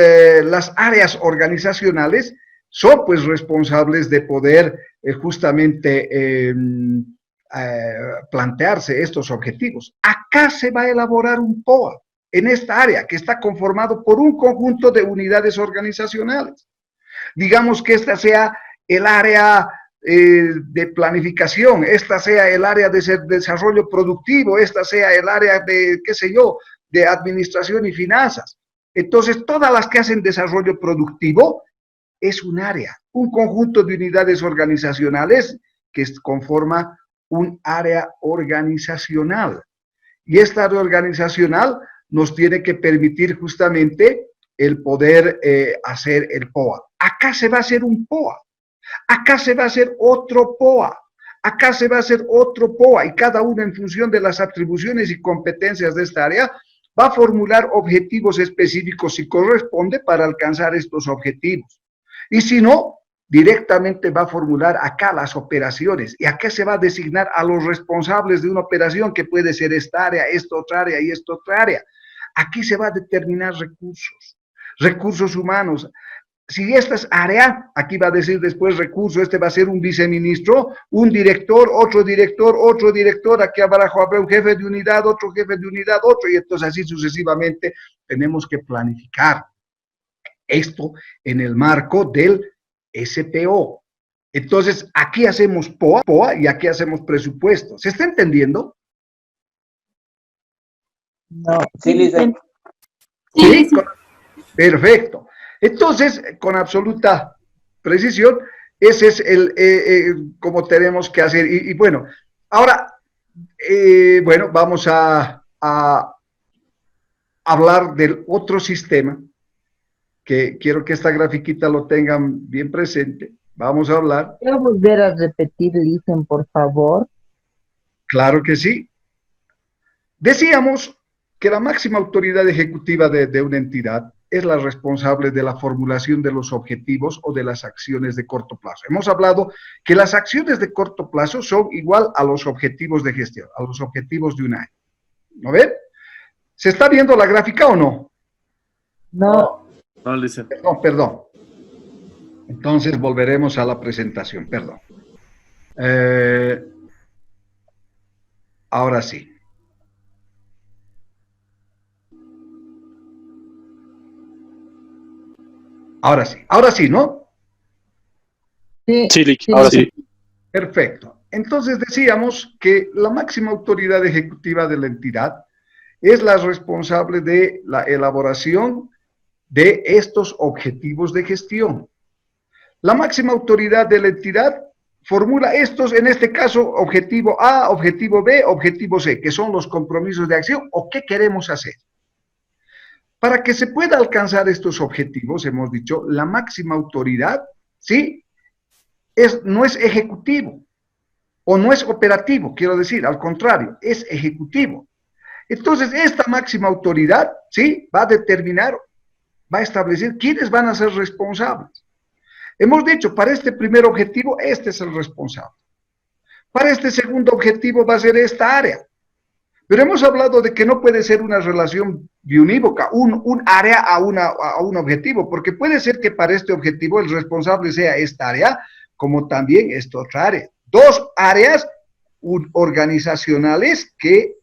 A: áreas organizacionales son pues responsables de poder justamente plantearse estos objetivos. Acá se va a elaborar un POA en esta área que está conformado por un conjunto de unidades organizacionales. Digamos que esta sea el área de planificación, esta sea el área de desarrollo productivo, esta sea el área de, qué sé yo, de administración y finanzas. Entonces, todas las que hacen desarrollo productivo es un área, un conjunto de unidades organizacionales que conforma un área organizacional. Y esta área organizacional nos tiene que permitir justamente el poder hacer el POA. Acá se va a hacer un POA, acá se va a hacer otro POA, acá se va a hacer otro POA, y cada uno en función de las atribuciones y competencias de esta área va a formular objetivos específicos si corresponde para alcanzar estos objetivos. Y si no, directamente va a formular acá las operaciones, y acá se va a designar a los responsables de una operación que puede ser esta área, esta otra área y esta otra área. Aquí se va a determinar recursos humanos. Si esta es área, aquí va a decir después recurso, este va a ser un viceministro, un director, otro director, aquí abajo habrá un jefe de unidad, otro, y entonces así sucesivamente tenemos que planificar esto en el marco del SPO. Entonces, aquí hacemos POA y aquí hacemos presupuesto. ¿Se está entendiendo?
J: No. Sí, licenciado.
A: Sí, perfecto. Entonces, con absoluta precisión, ese es el como tenemos que hacer. Y bueno, ahora, bueno, vamos a hablar del otro sistema, que quiero que esta grafiquita lo tengan bien presente. Vamos a hablar.
E: ¿Puedo volver a repetir, Licen, por favor?
A: Claro que sí. Decíamos que la máxima autoridad ejecutiva de una entidad es la responsable de la formulación de los objetivos o de las acciones de corto plazo. Hemos hablado que las acciones de corto plazo son igual a los objetivos de gestión, a los objetivos de un año. ¿No ven? ¿Se está viendo la gráfica o no?
E: No.
B: No, listen.
A: Perdón. Entonces volveremos a la presentación, perdón. Ahora sí. Ahora sí, ¿no?
B: Sí, Lick, ahora sí.
A: Perfecto. Entonces decíamos que la máxima autoridad ejecutiva de la entidad es la responsable de la elaboración de estos objetivos de gestión. La máxima autoridad de la entidad formula estos, en este caso, objetivo A, objetivo B, objetivo C, que son los compromisos de acción o qué queremos hacer. Para que se pueda alcanzar estos objetivos, hemos dicho, la máxima autoridad, ¿sí? No es ejecutivo o no es operativo, quiero decir, al contrario, es ejecutivo. Entonces, esta máxima autoridad, ¿sí? Va a determinar, va a establecer quiénes van a ser responsables. Hemos dicho, para este primer objetivo, este es el responsable. Para este segundo objetivo va a ser esta área. Pero hemos hablado de que no puede ser una relación biunívoca, un área a un objetivo, porque puede ser que para este objetivo el responsable sea esta área, como también esta otra área. Dos áreas organizacionales que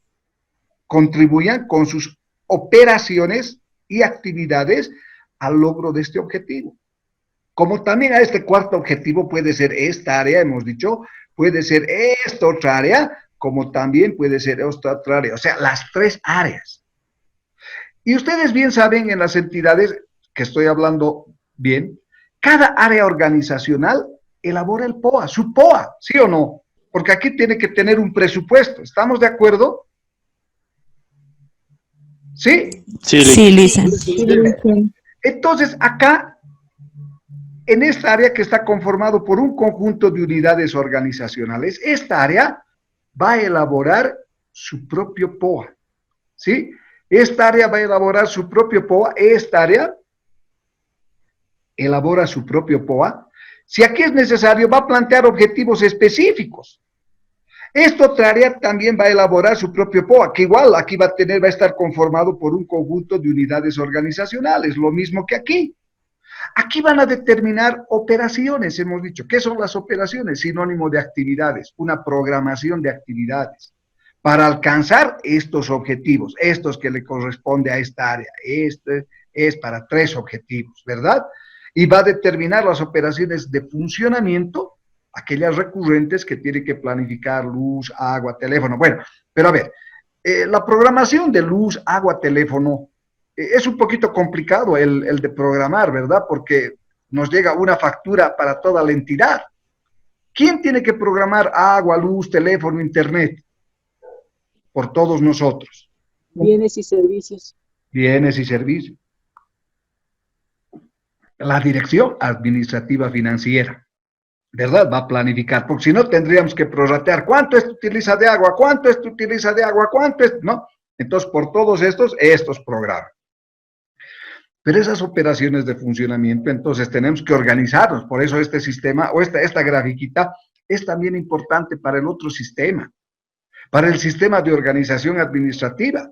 A: contribuyan con sus operaciones y actividades al logro de este objetivo. Como también a este cuarto objetivo puede ser esta área, hemos dicho, puede ser esta otra área, como también puede ser esta otra área, o sea, las tres áreas. Y ustedes bien saben en las entidades, que estoy hablando bien, cada área organizacional elabora el POA, su POA, ¿sí o no? Porque aquí tiene que tener un presupuesto, ¿estamos de acuerdo? ¿Sí?
D: Sí, Lisa.
A: Entonces, acá, en esta área que está conformado por un conjunto de unidades organizacionales, esta área va a elaborar su propio POA, ¿sí? Esta área va a elaborar su propio POA, esta área elabora su propio POA. Si aquí es necesario, va a plantear objetivos específicos. Esta otra área también va a elaborar su propio POA, que igual aquí va a estar conformado por un conjunto de unidades organizacionales, lo mismo que aquí. Aquí van a determinar operaciones, hemos dicho. ¿Qué son las operaciones? Sinónimo de actividades, una programación de actividades para alcanzar estos objetivos, estos que le corresponde a esta área. Este es para 3 objetivos, ¿verdad? Y va a determinar las operaciones de funcionamiento, aquellas recurrentes que tiene que planificar luz, agua, teléfono. Bueno, pero a ver, la programación de luz, agua, teléfono, es un poquito complicado el de programar, ¿verdad? Porque nos llega una factura para toda la entidad. ¿Quién tiene que programar agua, luz, teléfono, internet? Por todos nosotros.
K: Bienes y servicios.
A: Bienes y servicios. La dirección administrativa financiera, ¿verdad? Va a planificar, porque si no tendríamos que prorratear. ¿Cuánto esto utiliza de agua? ¿Cuánto esto utiliza de agua? ¿Cuánto es? ¿No? Entonces, por todos estos programas. Pero esas operaciones de funcionamiento, entonces tenemos que organizarnos. Por eso este sistema, o esta grafiquita, es también importante para el otro sistema, para el sistema de organización administrativa,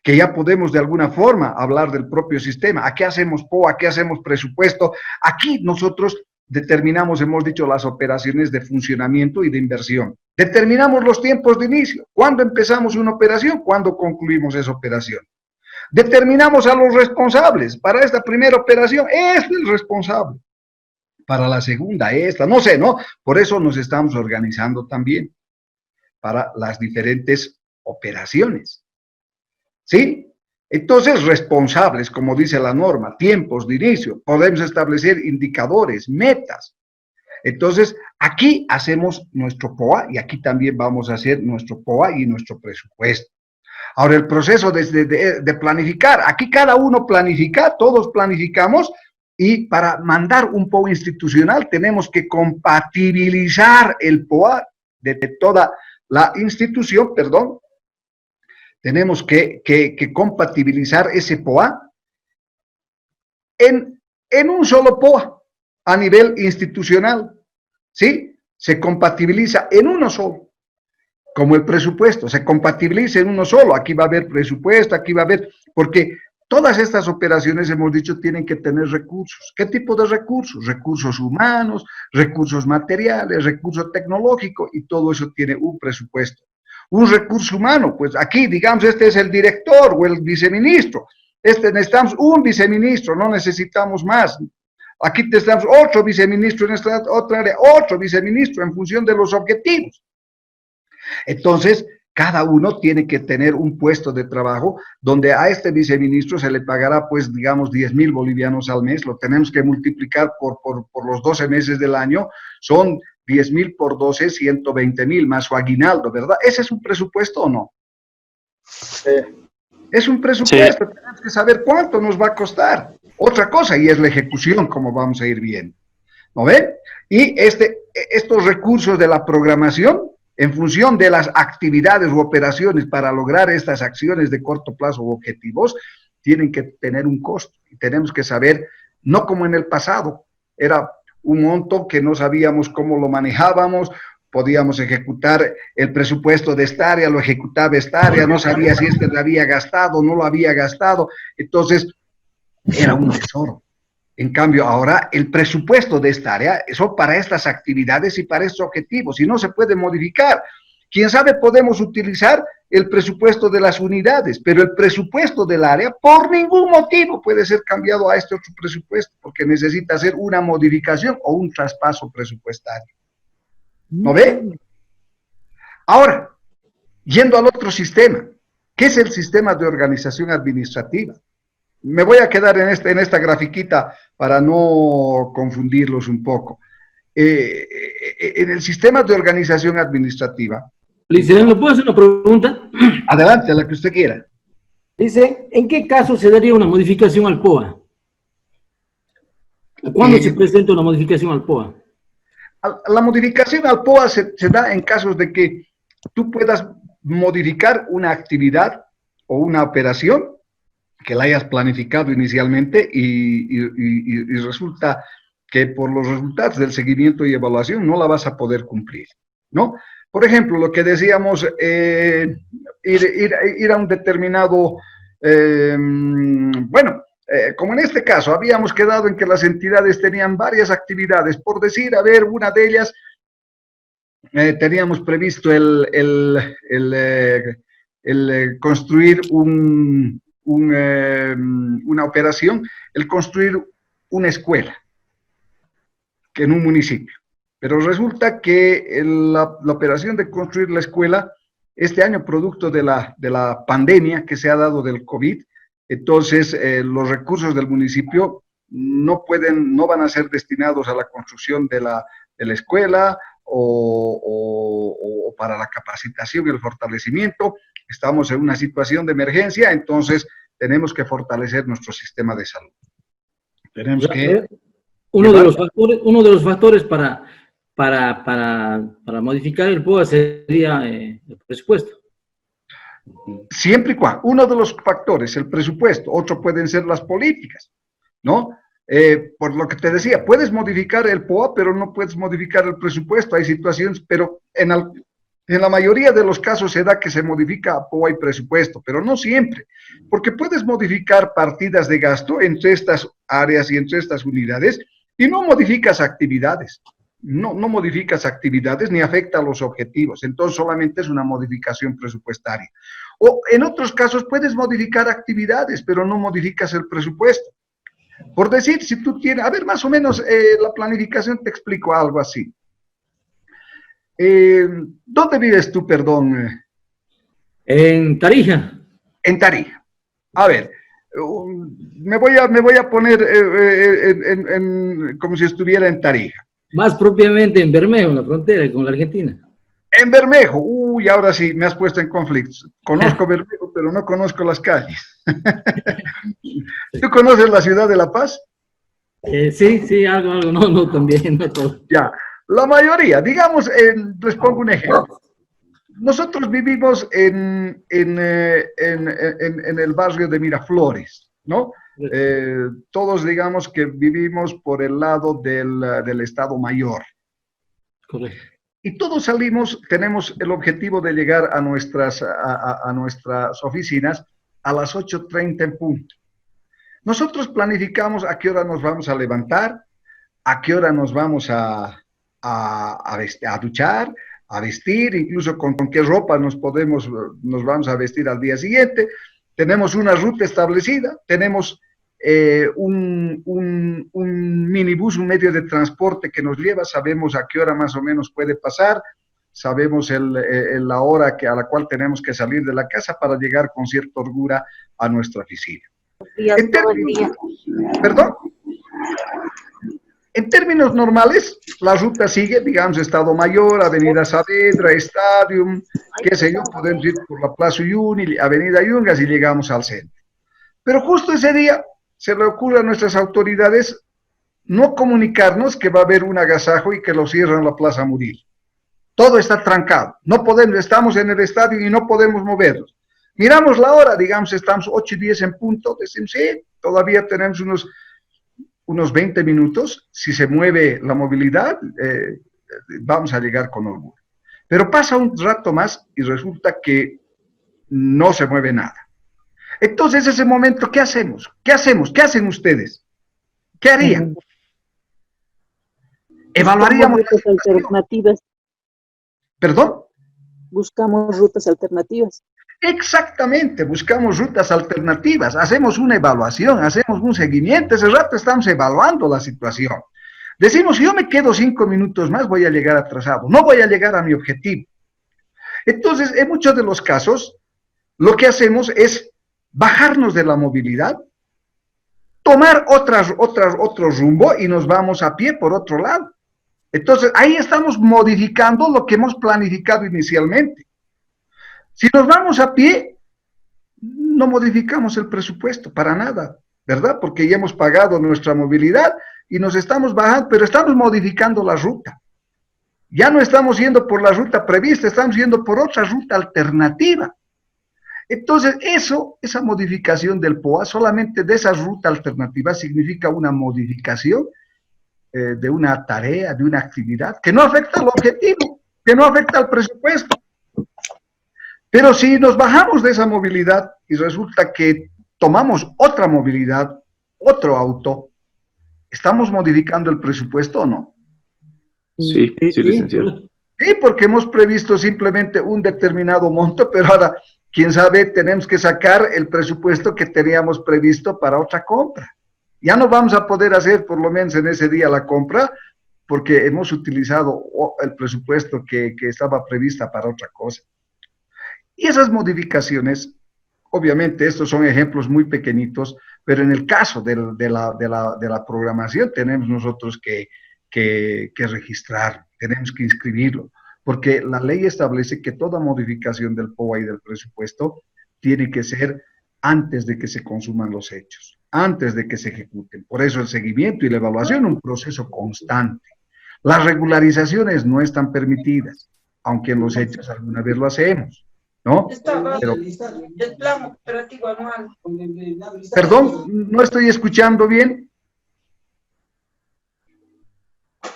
A: que ya podemos de alguna forma hablar del propio sistema. Aquí hacemos POA, aquí hacemos presupuesto. Aquí nosotros determinamos, hemos dicho, las operaciones de funcionamiento y de inversión. Determinamos los tiempos de inicio. ¿Cuándo empezamos una operación? ¿Cuándo concluimos esa operación? Determinamos a los responsables. Para esta primera operación, este es el responsable. Para la segunda, esta, no sé, ¿no? Por eso nos estamos organizando también para las diferentes operaciones. ¿Sí? Entonces, responsables, como dice la norma, tiempos de inicio, podemos establecer indicadores, metas. Entonces, aquí hacemos nuestro POA y aquí también vamos a hacer nuestro POA y nuestro presupuesto. Ahora, el proceso de planificar, aquí cada uno planifica, todos planificamos, y para mandar un POA institucional tenemos que compatibilizar el POA de toda la institución, perdón. Tenemos que compatibilizar ese POA en un solo POA a nivel institucional, ¿sí? Se compatibiliza en uno solo, como el presupuesto, se compatibiliza en uno solo. Aquí va a haber presupuesto, aquí va a haber, porque todas estas operaciones, hemos dicho, tienen que tener recursos. ¿Qué tipo de recursos? Recursos humanos, recursos materiales, recursos tecnológicos, y todo eso tiene un presupuesto. Un recurso humano, pues aquí, digamos, este es el director o el viceministro. Necesitamos un viceministro, no necesitamos más. Aquí necesitamos otro viceministro en esta otra área, otro viceministro en función de los objetivos. Entonces, cada uno tiene que tener un puesto de trabajo donde a este viceministro se le pagará, pues, digamos, 10.000 bolivianos al mes. Lo tenemos que multiplicar por los 12 meses del año. Son 10.000 por 12, 120.000 más su aguinaldo, ¿verdad? ¿Ese es un presupuesto o no? Es un presupuesto, sí. Tenemos que saber cuánto nos va a costar. Otra cosa, y es la ejecución, como vamos a ir viendo. ¿No ven? Y estos recursos de la programación, en función de las actividades u operaciones para lograr estas acciones de corto plazo u objetivos, tienen que tener un costo. Y tenemos que saber, no como en el pasado, era un monto que no sabíamos cómo lo manejábamos, podíamos ejecutar el presupuesto de esta área, lo ejecutaba esta área, no sabía si lo había gastado, no lo había gastado, entonces era un tesoro. En cambio, ahora el presupuesto de esta área son para estas actividades y para estos objetivos, y no se puede modificar. Quién sabe, podemos utilizar el presupuesto de las unidades, pero el presupuesto del área por ningún motivo puede ser cambiado a este otro presupuesto, porque necesita hacer una modificación o un traspaso presupuestario. ¿No ve? Ahora, yendo al otro sistema, ¿qué es el sistema de organización administrativa? Me voy a quedar en esta grafiquita para no confundirlos un poco. En el sistema de organización administrativa...
L: Licenciado, ¿puedo hacer una pregunta?
A: Adelante, la que usted quiera.
L: Dice, ¿en qué caso se daría una modificación al POA? ¿Cuándo se presenta una modificación al POA?
A: La modificación al POA se da en casos de que tú puedas modificar una actividad o una operación que la hayas planificado inicialmente y resulta que por los resultados del seguimiento y evaluación no la vas a poder cumplir, ¿no? Por ejemplo, lo que decíamos, ir a un determinado, como en este caso, habíamos quedado en que las entidades tenían varias actividades, por decir, a ver, una de ellas, teníamos previsto el construir una operación, el construir una escuela que en un municipio. Pero resulta que la operación de construir la escuela, este año producto de la pandemia que se ha dado del COVID, entonces los recursos del municipio no van a ser destinados a la construcción de la escuela o para la capacitación y el fortalecimiento. Estamos en una situación de emergencia, entonces tenemos que fortalecer nuestro sistema de salud. Tenemos que...
L: Uno de los factores para modificar el POA sería el presupuesto.
A: Siempre y cuando, uno de los factores, el presupuesto, otro pueden ser las políticas, ¿no? Por lo que te decía, puedes modificar el POA, pero no puedes modificar el presupuesto. Hay situaciones, pero en la mayoría de los casos se da que se modifica POA y presupuesto, pero no siempre, porque puedes modificar partidas de gasto entre estas áreas y entre estas unidades y no modificas actividades. No modificas actividades ni afecta a los objetivos, entonces solamente es una modificación presupuestaria. O en otros casos puedes modificar actividades, pero no modificas el presupuesto. Por decir, si tú tienes, a ver, más o menos la planificación, te explico algo así. ¿Dónde vives tú, perdón?
L: En Tarija.
A: En Tarija. A ver, me voy a poner como si estuviera en Tarija.
L: Más propiamente en Bermejo, en la frontera con la Argentina.
A: En Bermejo, uy, ahora sí, me has puesto en conflictos. Conozco Bermejo, pero no conozco las calles. ¿Tú conoces la ciudad de La Paz?
L: Sí, algo, no, también, no todo.
A: Ya, la mayoría, digamos, les pongo un ejemplo. Nosotros vivimos en el barrio de Miraflores, ¿no? Todos digamos que vivimos por el lado del Estado Mayor.
L: Correcto.
A: Y todos salimos, tenemos el objetivo de llegar a nuestras oficinas a las 8:30 en punto. Nosotros planificamos a qué hora nos vamos a levantar, a qué hora nos vamos a duchar, a vestir, incluso con qué ropa nos vamos a vestir al día siguiente. Tenemos una ruta establecida, tenemos un minibús, un medio de transporte que nos lleva, sabemos a qué hora más o menos puede pasar, sabemos la hora a la cual tenemos que salir de la casa para llegar con cierta holgura a nuestra oficina. ¿Perdón? En términos normales, la ruta sigue, digamos, Estado Mayor, Avenida Saavedra, Stadium, qué sé yo, podemos ir por la Plaza Uyuni, Avenida Yungas y llegamos al centro. Pero justo ese día se le ocurre a nuestras autoridades no comunicarnos que va a haber un agasajo y que lo cierran la Plaza Murillo. Todo está trancado, no podemos, estamos en el estadio y no podemos movernos. Miramos la hora, digamos, estamos 8:10 en punto, decimos, sí, todavía tenemos unos 20 minutos, si se mueve la movilidad, vamos a llegar con orgullo. Pero pasa un rato más y resulta que no se mueve nada. Entonces, ese momento, ¿qué hacemos? ¿Qué hacemos? ¿Qué hacen ustedes? ¿Qué harían? Evaluaríamos
K: rutas alternativas.
A: ¿Perdón?
K: Buscamos rutas alternativas.
A: Exactamente, buscamos rutas alternativas, hacemos una evaluación, hacemos un seguimiento, ese rato estamos evaluando la situación. Decimos, si yo me quedo 5 minutos más, voy a llegar atrasado, no voy a llegar a mi objetivo. Entonces, en muchos de los casos, lo que hacemos es bajarnos de la movilidad, tomar otro rumbo y nos vamos a pie por otro lado. Entonces, ahí estamos modificando lo que hemos planificado inicialmente. Si nos vamos a pie, no modificamos el presupuesto para nada, ¿verdad? Porque ya hemos pagado nuestra movilidad y nos estamos bajando, pero estamos modificando la ruta. Ya no estamos yendo por la ruta prevista, estamos yendo por otra ruta alternativa. Entonces, esa modificación del POA, solamente de esa ruta alternativa, significa una modificación de una tarea, de una actividad, que no afecta al objetivo, que no afecta al presupuesto. Pero si nos bajamos de esa movilidad y resulta que tomamos otra movilidad, otro auto, ¿estamos modificando el presupuesto o no?
H: Sí, sí, licenciado.
A: Sí, porque hemos previsto simplemente un determinado monto, pero ahora, quién sabe, tenemos que sacar el presupuesto que teníamos previsto para otra compra. Ya no vamos a poder hacer, por lo menos en ese día, la compra, porque hemos utilizado el presupuesto que estaba prevista para otra cosa. Y esas modificaciones, obviamente estos son ejemplos muy pequeñitos, pero en el caso de la programación tenemos nosotros que registrar, tenemos que inscribirlo, porque la ley establece que toda modificación del POA y del presupuesto tiene que ser antes de que se consuman los hechos, antes de que se ejecuten. Por eso el seguimiento y la evaluación es un proceso constante. Las regularizaciones no están permitidas, aunque en los hechos alguna vez lo hacemos, ¿no? Pero,
M: el plan operativo anual.
A: perdón, no estoy escuchando bien.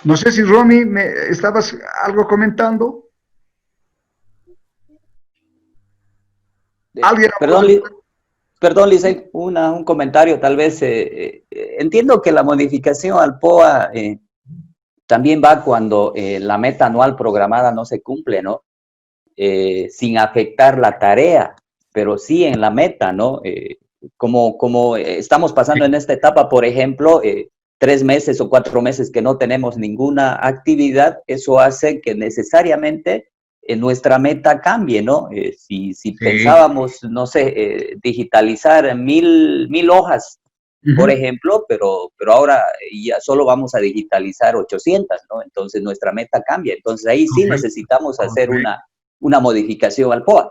A: No sé si Romy, ¿estabas algo comentando? ¿Alguien?
J: Perdón, Licey, un comentario tal vez. Entiendo que la modificación al POA también va cuando la meta anual programada no se cumple, ¿no? Sin afectar la tarea, pero sí en la meta, ¿no? Como estamos pasando en esta etapa, por ejemplo, 3 meses o 4 meses que no tenemos ninguna actividad, eso hace que necesariamente nuestra meta cambie, ¿no? Si pensábamos, no sé, digitalizar 1000 hojas, por ejemplo, pero ahora ya solo vamos a digitalizar 800, ¿no? Entonces nuestra meta cambia. Entonces ahí sí necesitamos hacer una modificación al POA.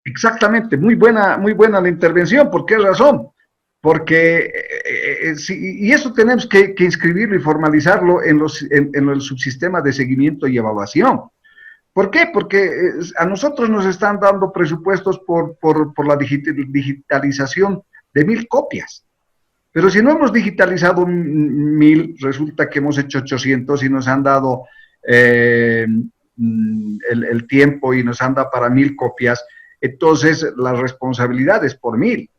A: Exactamente, muy buena la intervención. ¿Por qué razón? Porque, y eso tenemos que inscribirlo y formalizarlo en el subsistema de seguimiento y evaluación. ¿Por qué? Porque a nosotros nos están dando presupuestos por la digitalización de 1000 copias. Pero si no hemos digitalizado 1000, resulta que hemos hecho 800 y nos han dado el tiempo y nos han dado para 1000 copias, entonces la responsabilidad es por 1000.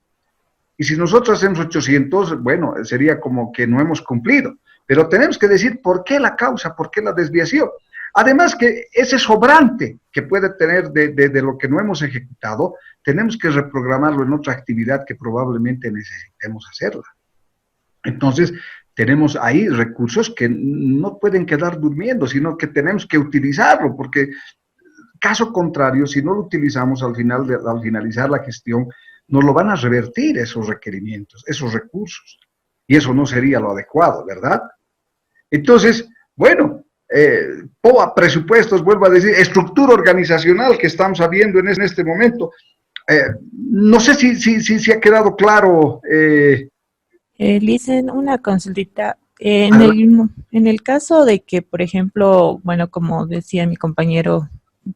A: Y si nosotros hacemos 800, bueno, sería como que no hemos cumplido. Pero tenemos que decir por qué la causa, por qué la desviación. Además que ese sobrante que puede tener de lo que no hemos ejecutado, tenemos que reprogramarlo en otra actividad que probablemente necesitemos hacerla. Entonces, tenemos ahí recursos que no pueden quedar durmiendo, sino que tenemos que utilizarlo, porque caso contrario, si no lo utilizamos al finalizar la gestión, nos lo van a revertir esos requerimientos, esos recursos. Y eso no sería lo adecuado, ¿verdad? Entonces, bueno, POA, presupuestos, vuelvo a decir, estructura organizacional que estamos viendo en este momento. No sé si ha quedado claro.
D: Licen, una consultita. En el caso de que, por ejemplo, bueno, como decía mi compañero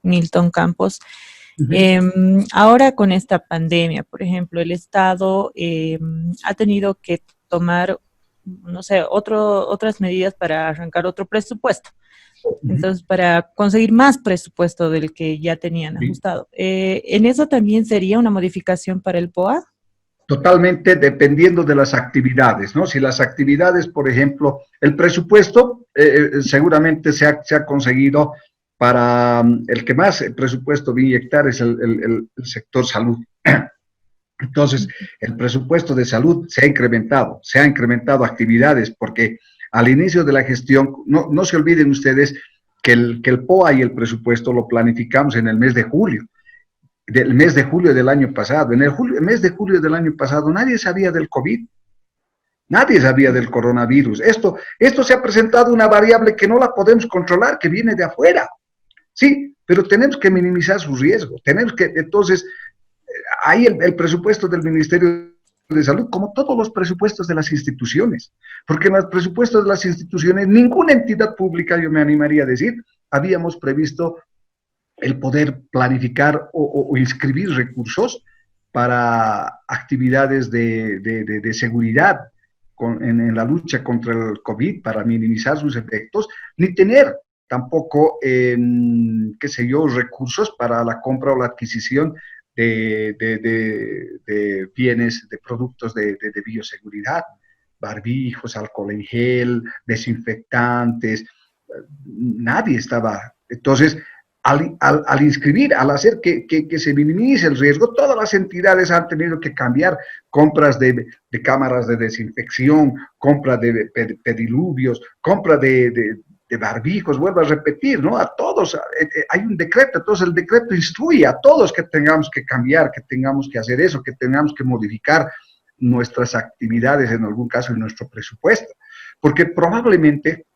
D: Milton Campos, ahora con esta pandemia, por ejemplo, el Estado ha tenido que tomar, no sé, otras medidas para arrancar otro presupuesto. Entonces, para conseguir más presupuesto del que ya tenían ajustado. ¿En eso también sería una modificación para el POA?
A: Totalmente dependiendo de las actividades, ¿no? Si las actividades, por ejemplo, el presupuesto seguramente se ha conseguido para el que más el presupuesto va a inyectar es el sector salud. Entonces, el presupuesto de salud se ha incrementado actividades, porque al inicio de la gestión, no se olviden ustedes que el POA y el presupuesto lo planificamos en el mes de julio. Del mes de julio del año pasado. En el mes de julio del año pasado nadie sabía del COVID, nadie sabía del coronavirus. Esto se ha presentado una variable que no la podemos controlar, que viene de afuera. Sí, pero tenemos que minimizar su riesgo. Entonces, ahí el presupuesto del Ministerio de Salud, como todos los presupuestos de las instituciones, porque en los presupuestos de las instituciones, ninguna entidad pública, yo me animaría a decir, habíamos previsto el poder planificar o inscribir recursos para actividades de seguridad en la lucha contra el COVID, para minimizar sus efectos, ni tener tampoco, qué sé yo, recursos para la compra o la adquisición de bienes, de productos de bioseguridad, barbijos, alcohol en gel, desinfectantes, nadie estaba. Entonces, al inscribir, al hacer que se minimice el riesgo, todas las entidades han tenido que cambiar compras de cámaras de desinfección, compra de pediluvios, compra de barbijos, vuelvo a repetir, ¿no? A todos, hay un decreto, entonces el decreto instruye a todos que tengamos que cambiar, que tengamos que hacer eso, que tengamos que modificar nuestras actividades, en algún caso en nuestro presupuesto, porque probablemente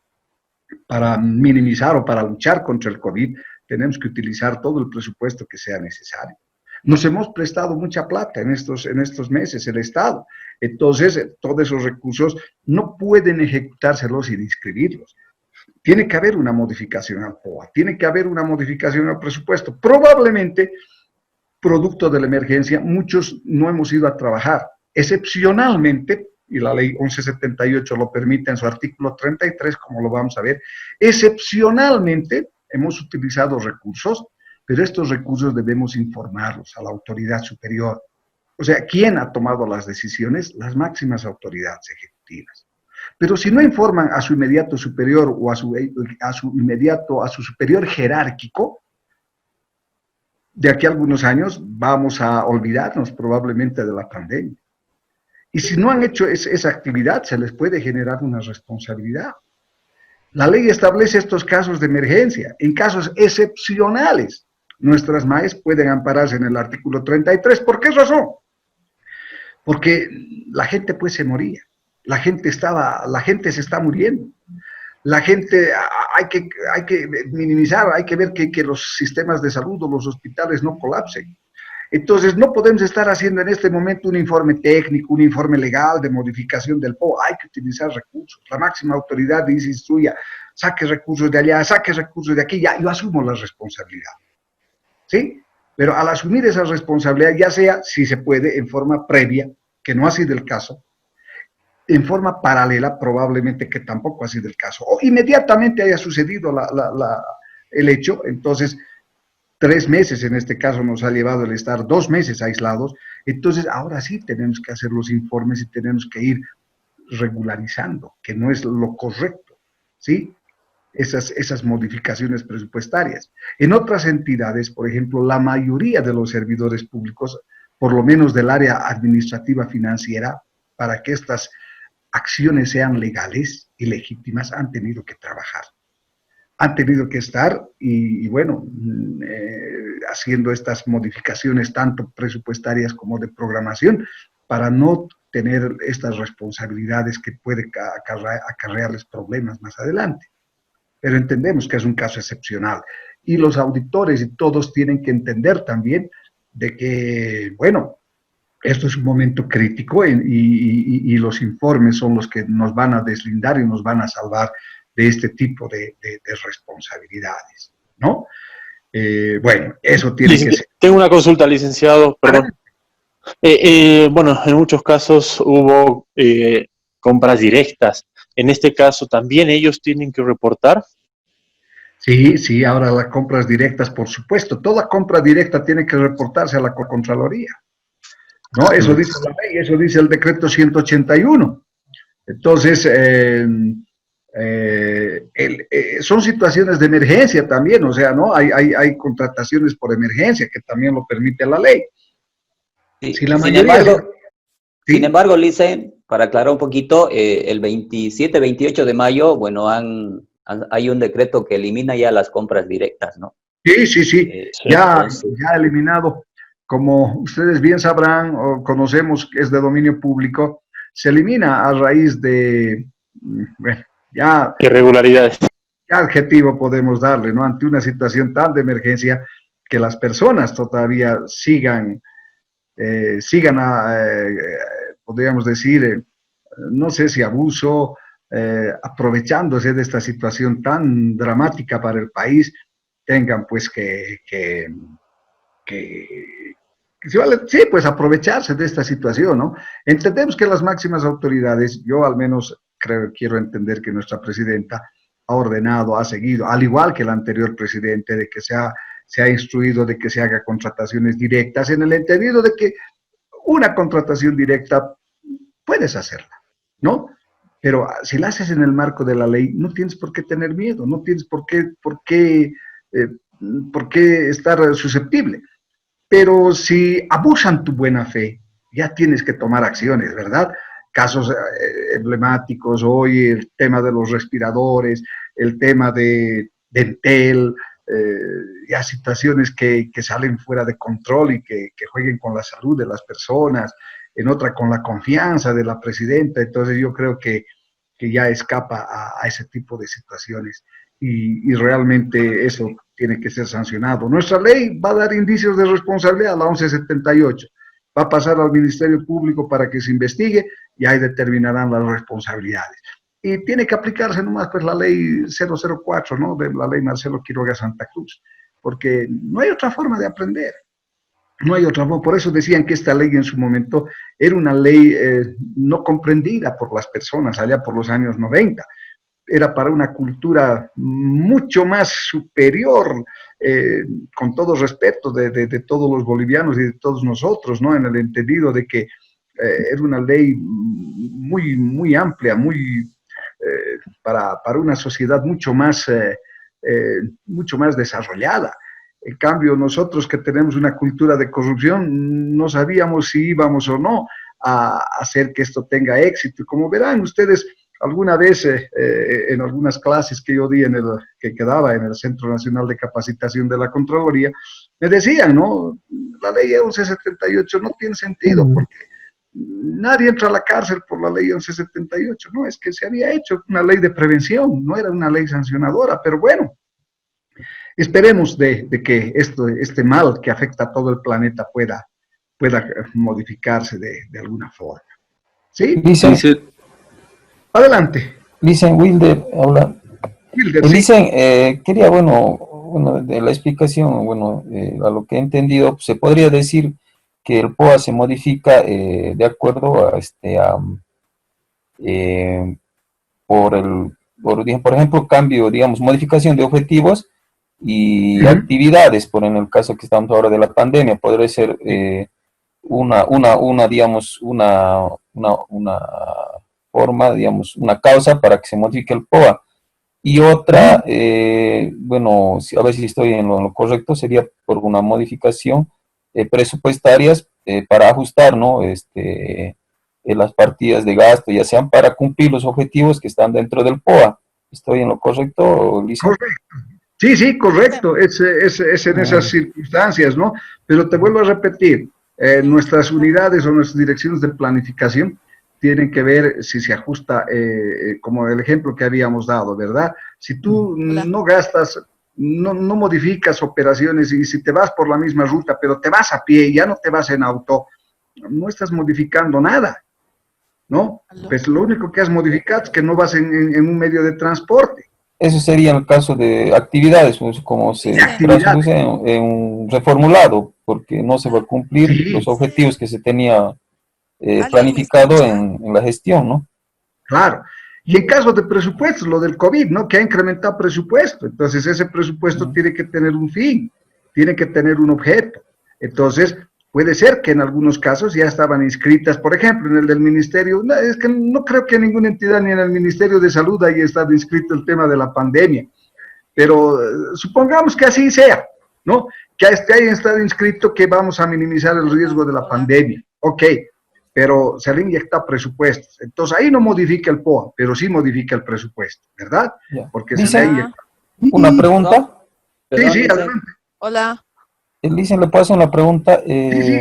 A: para minimizar o para luchar contra el COVID, tenemos que utilizar todo el presupuesto que sea necesario. Nos hemos prestado mucha plata en estos meses, el Estado. Entonces, todos esos recursos no pueden ejecutárselos sin inscribirlos. Tiene que haber una modificación al POA, tiene que haber una modificación al presupuesto. Probablemente, producto de la emergencia, muchos no hemos ido a trabajar. Excepcionalmente, y la ley 1178 lo permite en su artículo 33, como lo vamos a ver, excepcionalmente hemos utilizado recursos, pero estos recursos debemos informarlos a la autoridad superior. O sea, ¿quién ha tomado las decisiones? Las máximas autoridades ejecutivas. Pero si no informan a su inmediato superior o a su superior jerárquico, de aquí a algunos años vamos a olvidarnos probablemente de la pandemia. Y si no han hecho esa actividad, se les puede generar una responsabilidad. La ley establece estos casos de emergencia. En casos excepcionales, nuestras MAES pueden ampararse en el artículo 33. ¿Por qué razón? Porque la gente pues se moría. La gente se está muriendo. La gente, hay que minimizar, hay que ver que los sistemas de salud o los hospitales no colapsen. Entonces, no podemos estar haciendo en este momento un informe técnico, un informe legal de modificación del POA. Hay que utilizar recursos. La máxima autoridad dice, instruya, saque recursos de allá, saque recursos de aquí, ya yo asumo la responsabilidad. ¿Sí? Pero al asumir esa responsabilidad, ya sea, si se puede, en forma previa, que no ha sido el caso, en forma paralela, probablemente que tampoco ha sido el caso, o inmediatamente haya sucedido el hecho, entonces 3 meses en este caso nos ha llevado el estar 2 meses aislados, entonces ahora sí tenemos que hacer los informes y tenemos que ir regularizando, que no es lo correcto, ¿sí? Esas modificaciones presupuestarias. En otras entidades, por ejemplo, la mayoría de los servidores públicos, por lo menos del área administrativa financiera, para que estas acciones sean legales y legítimas, han tenido que trabajar. Han tenido que estar y bueno, haciendo estas modificaciones tanto presupuestarias como de programación para no tener estas responsabilidades que puede acarrearles problemas más adelante. Pero entendemos que es un caso excepcional y los auditores y todos tienen que entender también de que, bueno, esto es un momento crítico y los informes son los que nos van a deslindar y nos van a salvar de este tipo de responsabilidades, ¿no? Bueno, eso tiene que ser.
B: Tengo una consulta, licenciado, perdón. Bueno, en muchos casos hubo compras directas. En este caso, ¿también ellos tienen que reportar?
A: Sí, ahora las compras directas, por supuesto. Toda compra directa tiene que reportarse a la Contraloría, ¿no? Eso dice la ley, eso dice el decreto 181. Entonces, son situaciones de emergencia también, o sea, ¿no? Hay contrataciones por emergencia que también lo permite la ley.
J: Sí,
A: Si la mayoría
J: sin embargo, Licen, para aclarar un poquito, el 27-28 de mayo, bueno, hay un decreto que elimina ya las compras directas, ¿no?
A: Sí. Ya eliminado. Como ustedes bien sabrán o conocemos que es de dominio público, se elimina a raíz de, bueno, ya...
B: irregularidades.
A: ¿Qué adjetivo podemos darle, no? Ante una situación tan de emergencia que las personas todavía sigan podríamos decir, no sé si abuso, aprovechándose de esta situación tan dramática para el país, tengan pues sí, pues aprovecharse de esta situación, ¿no? Entendemos que las máximas autoridades, yo al menos quiero entender que nuestra presidenta ha ordenado, ha seguido, al igual que el anterior presidente, de que se ha instruido de que se haga contrataciones directas, en el entendido de que una contratación directa puedes hacerla, ¿no? Pero si la haces en el marco de la ley, no tienes por qué tener miedo, no tienes por qué estar susceptible. Pero si abusan tu buena fe, ya tienes que tomar acciones, ¿verdad? Casos emblemáticos hoy, el tema de los respiradores, el tema de Entel, ya situaciones que salen fuera de control y que jueguen con la salud de las personas, en otra con la confianza de la presidenta. Entonces yo creo que ya escapa a ese tipo de situaciones y realmente eso tiene que ser sancionado. Nuestra ley va a dar indicios de responsabilidad a la 1178, va a pasar al Ministerio Público para que se investigue y ahí determinarán las responsabilidades. Y tiene que aplicarse nomás pues la ley 004, ¿no? De la ley Marcelo Quiroga Santa Cruz, porque no hay otra forma de aprender. No hay otra forma. Por eso decían que esta ley en su momento era una ley no comprendida por las personas allá por los años 90. Era para una cultura mucho más superior, con todo respeto de todos los bolivianos y de todos nosotros, ¿no? En el entendido de que era una ley muy, muy amplia, muy para una sociedad mucho más desarrollada. En cambio, nosotros que tenemos una cultura de corrupción, no sabíamos si íbamos o no a hacer que esto tenga éxito. Como verán ustedes, alguna vez en algunas clases que yo di que quedaba en el Centro Nacional de Capacitación de la Contraloría, me decían, ¿no? La ley 1178 no tiene sentido porque nadie entra a la cárcel por la ley 1178, no, es que se había hecho una ley de prevención, no era una ley sancionadora, pero bueno, esperemos de que este mal que afecta a todo el planeta pueda modificarse de alguna forma. ¿Sí? Adelante.
N: Dicen Wilder, hola.
A: Wilder,
N: dicen, quería, bueno, de la explicación, a lo que he entendido, se podría decir que el POA se modifica de acuerdo a por ejemplo, cambio, digamos, modificación de objetivos y actividades, en el caso que estamos ahora de la pandemia, podría ser digamos, una forma, digamos, una causa para que se modifique el POA. Y otra, bueno, a ver si estoy en lo correcto, sería por una modificación presupuestarias para ajustar, ¿no? Las partidas de gasto, ya sean para cumplir los objetivos que están dentro del POA. ¿Estoy en lo correcto, Lisa?
A: Correcto. Sí, sí, correcto. Es en esas circunstancias, ¿no? Pero te vuelvo a repetir, nuestras unidades o nuestras direcciones de planificación tienen que ver si se ajusta, como el ejemplo que habíamos dado, ¿verdad? Si tú no gastas, no modificas operaciones y si te vas por la misma ruta, pero te vas a pie y ya no te vas en auto, no estás modificando nada, ¿no? Pues lo único que has modificado es que no vas en un medio de transporte.
N: Eso sería en el caso de actividades, pues, como se traduce en un reformulado, porque no se va a cumplir los objetivos que se tenía planificado en la gestión, ¿no?
A: Claro. Y en caso de presupuestos, lo del COVID, ¿no? Que ha incrementado presupuesto. Entonces, ese presupuesto tiene que tener un fin, tiene que tener un objeto. Entonces, puede ser que en algunos casos ya estaban inscritas, por ejemplo, en el del Ministerio, no, es que no creo que ninguna entidad ni en el Ministerio de Salud haya estado inscrito el tema de la pandemia, pero supongamos que así sea, ¿no? Que haya estado inscrito que vamos a minimizar el riesgo de la pandemia. Ok, pero se le inyecta presupuestos. Entonces ahí no modifica el POA, pero sí modifica el presupuesto, ¿verdad? Porque se le inyecta.
N: ¿Una pregunta?
A: Sí, adelante.
O: Hola.
N: Dicen, le paso una pregunta.
A: Sí.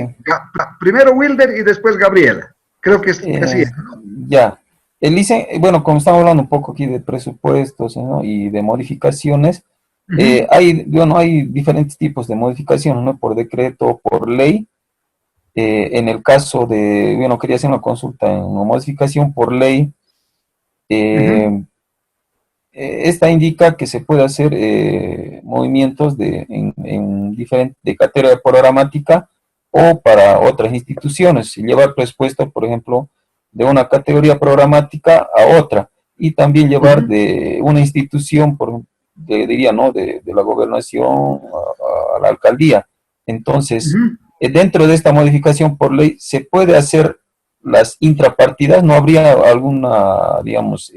A: Primero Wilder y después Gabriela. Creo que es así.
N: Ya. Dicen, bueno, como estamos hablando un poco aquí de presupuestos, ¿no? Y de modificaciones, hay diferentes tipos de modificaciones, ¿no? Por decreto, por ley. En el caso de, bueno, quería hacer una consulta en una modificación por ley. Esta indica que se puede hacer movimientos de categoría programática o para otras instituciones, llevar presupuesto, por ejemplo, de una categoría programática a otra, y también llevar de una institución, diría, ¿no? De la gobernación a la alcaldía. Entonces, dentro de esta modificación por ley, ¿se puede hacer las intrapartidas? ¿No habría alguna, digamos,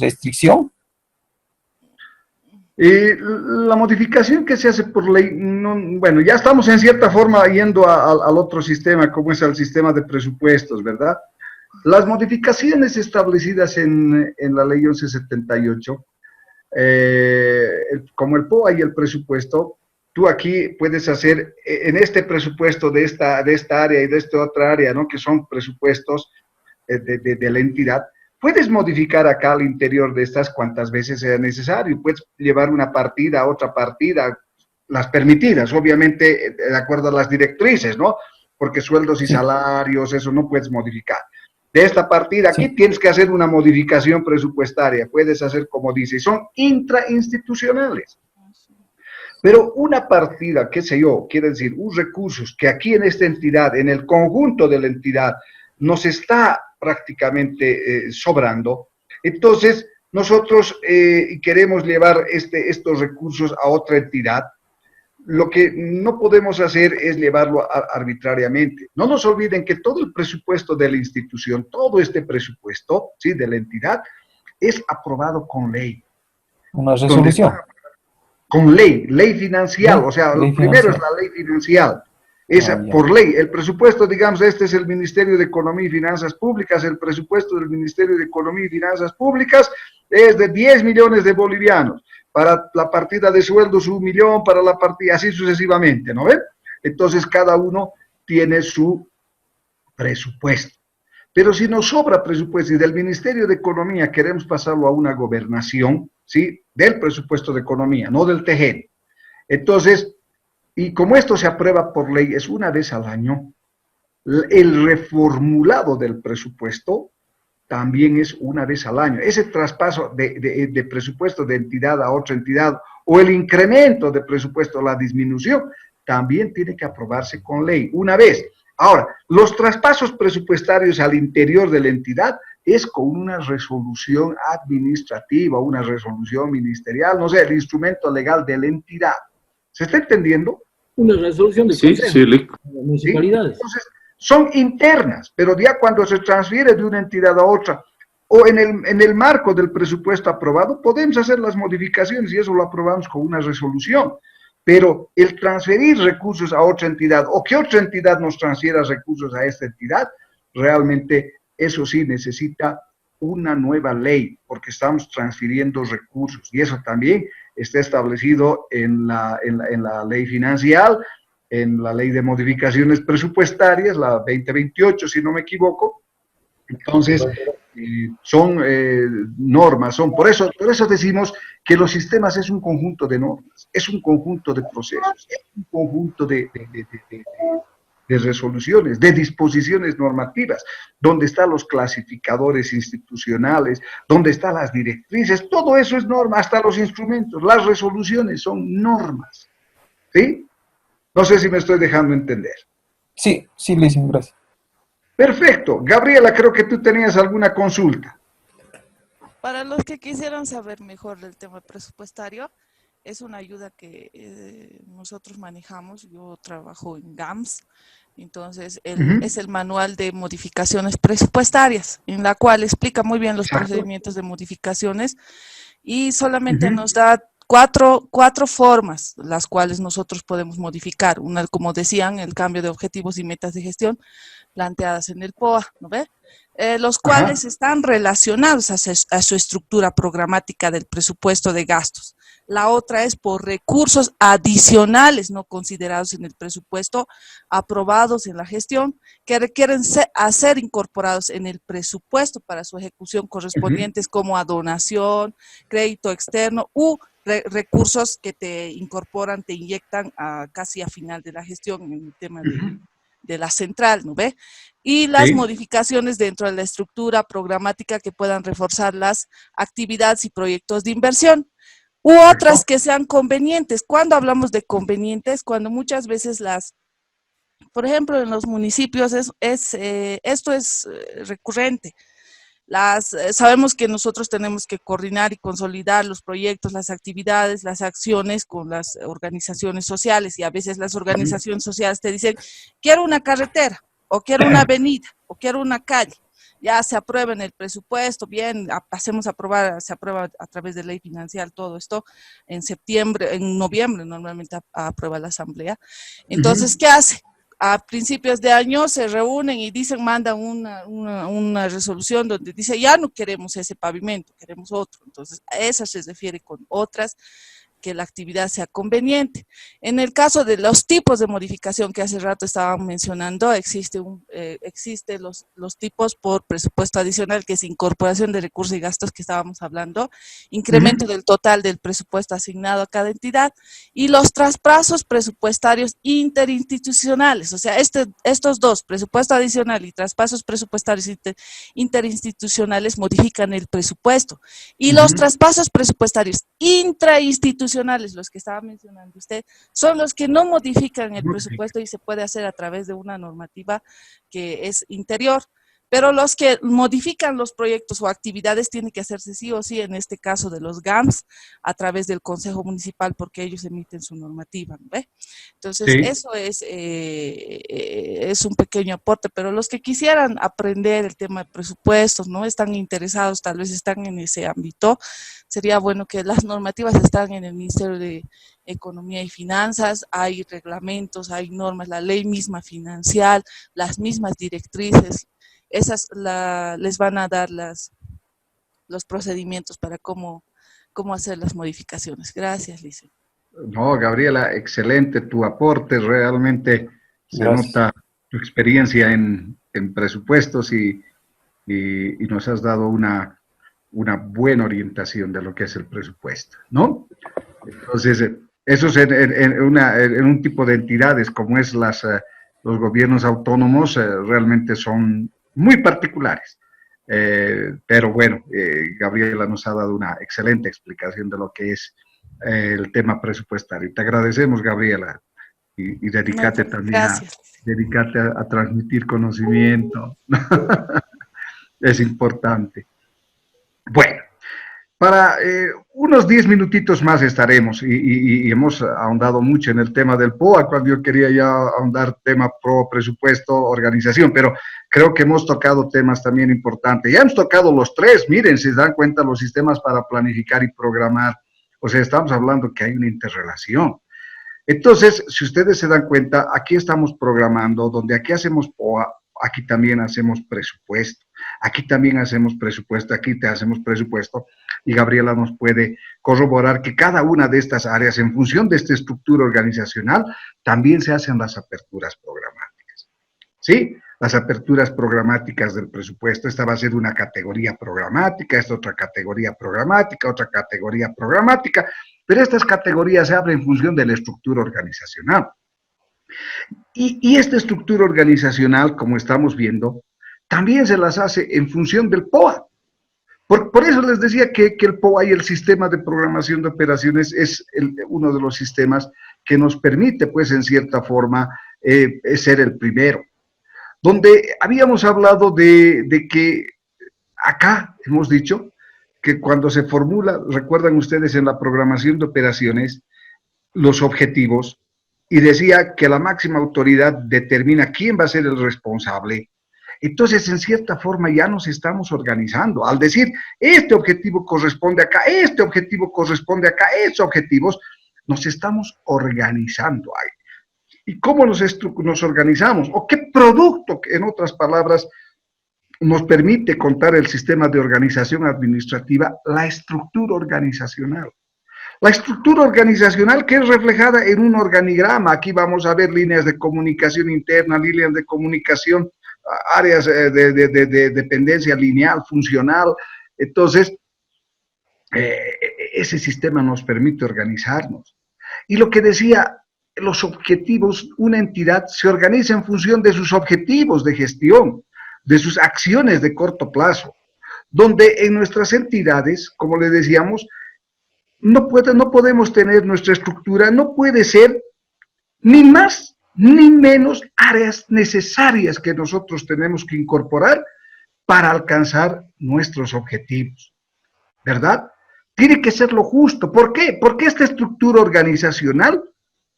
N: restricción?
A: La modificación que se hace por ley, bueno, ya estamos en cierta forma yendo al otro sistema, como es el sistema de presupuestos, ¿verdad? Las modificaciones establecidas en la ley 1178, como el POA y el presupuesto, tú aquí puedes hacer, en este presupuesto de esta área y de esta otra área, ¿no? Que son presupuestos de la entidad, puedes modificar acá al interior de estas cuantas veces sea necesario, puedes llevar una partida a otra partida, las permitidas, obviamente de acuerdo a las directrices, ¿no? Porque sueldos y salarios, eso no puedes modificar. De esta partida aquí tienes que hacer una modificación presupuestaria, puedes hacer como dice, son intrainstitucionales. Pero una partida, qué sé yo, quiere decir, un recurso que aquí en esta entidad, en el conjunto de la entidad, nos está prácticamente sobrando, entonces nosotros queremos llevar estos recursos a otra entidad. Lo que no podemos hacer es llevarlo arbitrariamente. No nos olviden que todo el presupuesto de la institución, todo este presupuesto, ¿sí? De la entidad, es aprobado con ley.
N: Una resolución.
A: Con ley financiera, o sea, lo primero es la ley financiera. Esa, por ley, el presupuesto, digamos, este es el Ministerio de Economía y Finanzas Públicas, el presupuesto del Ministerio de Economía y Finanzas Públicas es de 10 millones de bolivianos, para la partida de sueldos 1 millón, para la partida, así sucesivamente, ¿no ven? Entonces cada uno tiene su presupuesto. Pero si nos sobra presupuesto y del Ministerio de Economía queremos pasarlo a una gobernación, ¿sí? Del presupuesto de Economía, no del TGN. Entonces, y como esto se aprueba por ley, es una vez al año, el reformulado del presupuesto también es una vez al año. Ese traspaso de presupuesto de entidad a otra entidad o el incremento de presupuesto, la disminución, también tiene que aprobarse con ley. Una vez. Ahora, los traspasos presupuestarios al interior de la entidad es con una resolución administrativa, una resolución ministerial, no sé, el instrumento legal de la entidad. ¿Se está entendiendo?
L: Una resolución del Consejo de Municipalidades.
A: Entonces, son internas, pero ya cuando se transfiere de una entidad a otra, o en el marco del presupuesto aprobado, podemos hacer las modificaciones y eso lo aprobamos con una resolución. Pero el transferir recursos a otra entidad o que otra entidad nos transfiera recursos a esta entidad, realmente eso sí necesita una nueva ley, porque estamos transfiriendo recursos y eso también está establecido en la ley financiera, en la ley de modificaciones presupuestarias, la 2028, si no me equivoco. Entonces, son normas, por eso decimos que los sistemas es un conjunto de normas, es un conjunto de procesos, es un conjunto de resoluciones, de disposiciones normativas, donde están los clasificadores institucionales, donde están las directrices, todo eso es norma, hasta los instrumentos, las resoluciones son normas, ¿sí? No sé si me estoy dejando entender.
N: Sí, sí, Lizeth, gracias.
A: Perfecto. Gabriela, creo que tú tenías alguna consulta.
O: Para los que quisieran saber mejor del tema presupuestario, es una ayuda que nosotros manejamos. Yo trabajo en GAMS, entonces es el manual de modificaciones presupuestarias, en la cual explica muy bien los procedimientos de modificaciones y solamente nos da cuatro formas las cuales nosotros podemos modificar. Una, como decían, el cambio de objetivos y metas de gestión planteadas en el POA, ¿no ve? Los cuales están relacionados a su estructura programática del presupuesto de gastos. La otra es por recursos adicionales no considerados en el presupuesto, aprobados en la gestión, que requieren ser incorporados en el presupuesto para su ejecución correspondientes como a donación, crédito externo u recursos que te incorporan, te inyectan casi a final de la gestión en el tema de la central, ¿no ve? Y las modificaciones dentro de la estructura programática que puedan reforzar las actividades y proyectos de inversión, u otras que sean convenientes. Cuando hablamos de convenientes, cuando muchas veces por ejemplo, en los municipios esto es recurrente. Sabemos que nosotros tenemos que coordinar y consolidar los proyectos, las actividades, las acciones con las organizaciones sociales, y a veces las organizaciones sociales te dicen, quiero una carretera, o quiero una avenida, o quiero una calle. Ya se aprueba en el presupuesto, bien, se aprueba a través de ley financiera todo esto, en noviembre normalmente aprueba la asamblea. Entonces, ¿qué hace? A principios de año se reúnen y mandan una resolución donde dice, ya no queremos ese pavimento, queremos otro. Entonces, a esa se refiere con otras, que la actividad sea conveniente. En el caso de los tipos de modificación que hace rato estaban mencionando, existe los tipos por presupuesto adicional, que es incorporación de recursos y gastos que estábamos hablando, incremento del total del presupuesto asignado a cada entidad, y los traspasos presupuestarios interinstitucionales. O sea, estos dos, presupuesto adicional y traspasos presupuestarios interinstitucionales, modifican el presupuesto. Y los traspasos presupuestarios intrainstitucionales, los que estaba mencionando usted, son los que no modifican el presupuesto y se puede hacer a través de una normativa que es interior. Pero los que modifican los proyectos o actividades tienen que hacerse sí o sí, en este caso de los GAMS, a través del Consejo Municipal, porque ellos emiten su normativa, ¿ve? Entonces, eso es un pequeño aporte, pero los que quisieran aprender el tema de presupuestos, ¿no? Están interesados, tal vez están en ese ámbito, sería bueno que las normativas están en el Ministerio de Economía y Finanzas, hay reglamentos, hay normas, la ley misma financiera, las mismas directrices. Esas les van a dar los procedimientos para cómo hacer las modificaciones. Gracias, Lizeth.
A: No, Gabriela, excelente tu aporte, realmente se nota tu experiencia en presupuestos y nos has dado una buena orientación de lo que es el presupuesto, ¿no? Entonces, eso es en un tipo de entidades como es los gobiernos autónomos, realmente son muy particulares. Pero bueno, Gabriela nos ha dado una excelente explicación de lo que es el tema presupuestario. Te agradecemos, Gabriela. y dedicarte también dedicarte a transmitir conocimiento. Es importante. Bueno, para unos 10 minutitos más estaremos y hemos ahondado mucho en el tema del POA, cuando yo quería ya ahondar tema pro presupuesto, organización, pero creo que hemos tocado temas también importantes. Ya hemos tocado los tres, miren, si se dan cuenta, los sistemas para planificar y programar. O sea, estamos hablando que hay una interrelación. Entonces, si ustedes se dan cuenta, aquí estamos programando, donde aquí hacemos POA, aquí también hacemos presupuesto. Aquí también hacemos presupuesto, aquí te hacemos presupuesto, y Gabriela nos puede corroborar que cada una de estas áreas, en función de esta estructura organizacional, también se hacen las aperturas programáticas. ¿Sí? Las aperturas programáticas del presupuesto, esta va a ser una categoría programática, esta otra categoría programática, otra categoría programática, pero estas categorías se abren en función de la estructura organizacional. Y esta estructura organizacional, como estamos viendo, también se las hace en función del POA. Por eso les decía que el POA y el sistema de programación de operaciones es uno de los sistemas que nos permite, pues, en cierta forma, ser el primero. Donde habíamos hablado de que acá hemos dicho que cuando se formula, recuerdan ustedes en la programación de operaciones, los objetivos, y decía que la máxima autoridad determina quién va a ser el responsable. Entonces, en cierta forma, ya nos estamos organizando. Al decir, este objetivo corresponde acá, este objetivo corresponde acá, estos objetivos, nos estamos organizando ahí. ¿Y cómo nos organizamos? ¿O qué producto, en otras palabras, nos permite contar el sistema de organización administrativa? La estructura organizacional. La estructura organizacional que es reflejada en un organigrama. Aquí vamos a ver líneas de comunicación interna, líneas de comunicación, áreas de dependencia lineal, funcional. Entonces, ese sistema nos permite organizarnos. Y lo que decía, los objetivos, una entidad se organiza en función de sus objetivos de gestión, de sus acciones de corto plazo, donde en nuestras entidades, como le decíamos, no podemos tener nuestra estructura, no puede ser ni más ni menos áreas necesarias que nosotros tenemos que incorporar para alcanzar nuestros objetivos, ¿verdad? Tiene que ser lo justo. ¿Por qué? Porque esta estructura organizacional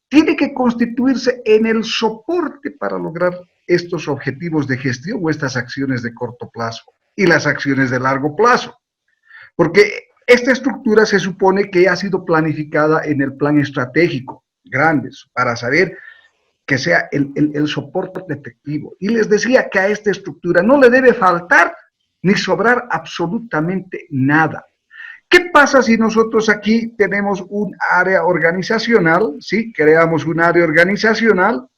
A: tiene que constituirse en el soporte para lograr estos objetivos de gestión o estas acciones de corto plazo y las acciones de largo plazo. Porque esta estructura se supone que ha sido planificada en el plan estratégico, grandes, para saber que sea el soporte efectivo. Y les decía que a esta estructura no le debe faltar ni sobrar absolutamente nada. ¿Qué pasa si nosotros aquí tenemos un área organizacional? ¿Sí? Creamos un área organizacional.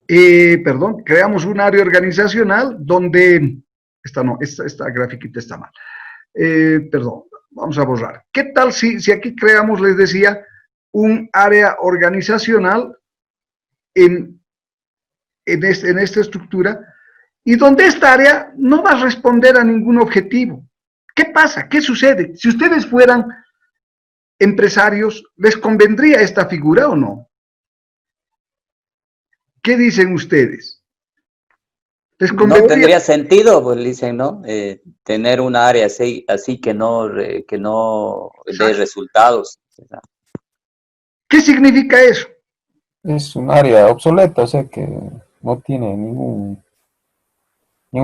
A: Creamos un área organizacional donde... Esta grafiquita está mal. Vamos a borrar. ¿Qué tal si aquí creamos, les decía, un área organizacional en esta estructura y donde esta área no va a responder a ningún objetivo? ¿Qué pasa? ¿Qué sucede? Si ustedes fueran empresarios, ¿les convendría esta figura o no? ¿Qué dicen ustedes?
J: No tendría sentido, pues dicen, ¿no? Tener un área así que no dé resultados.
A: ¿Qué significa eso?
N: Es un área obsoleta, o sea que no tiene ningún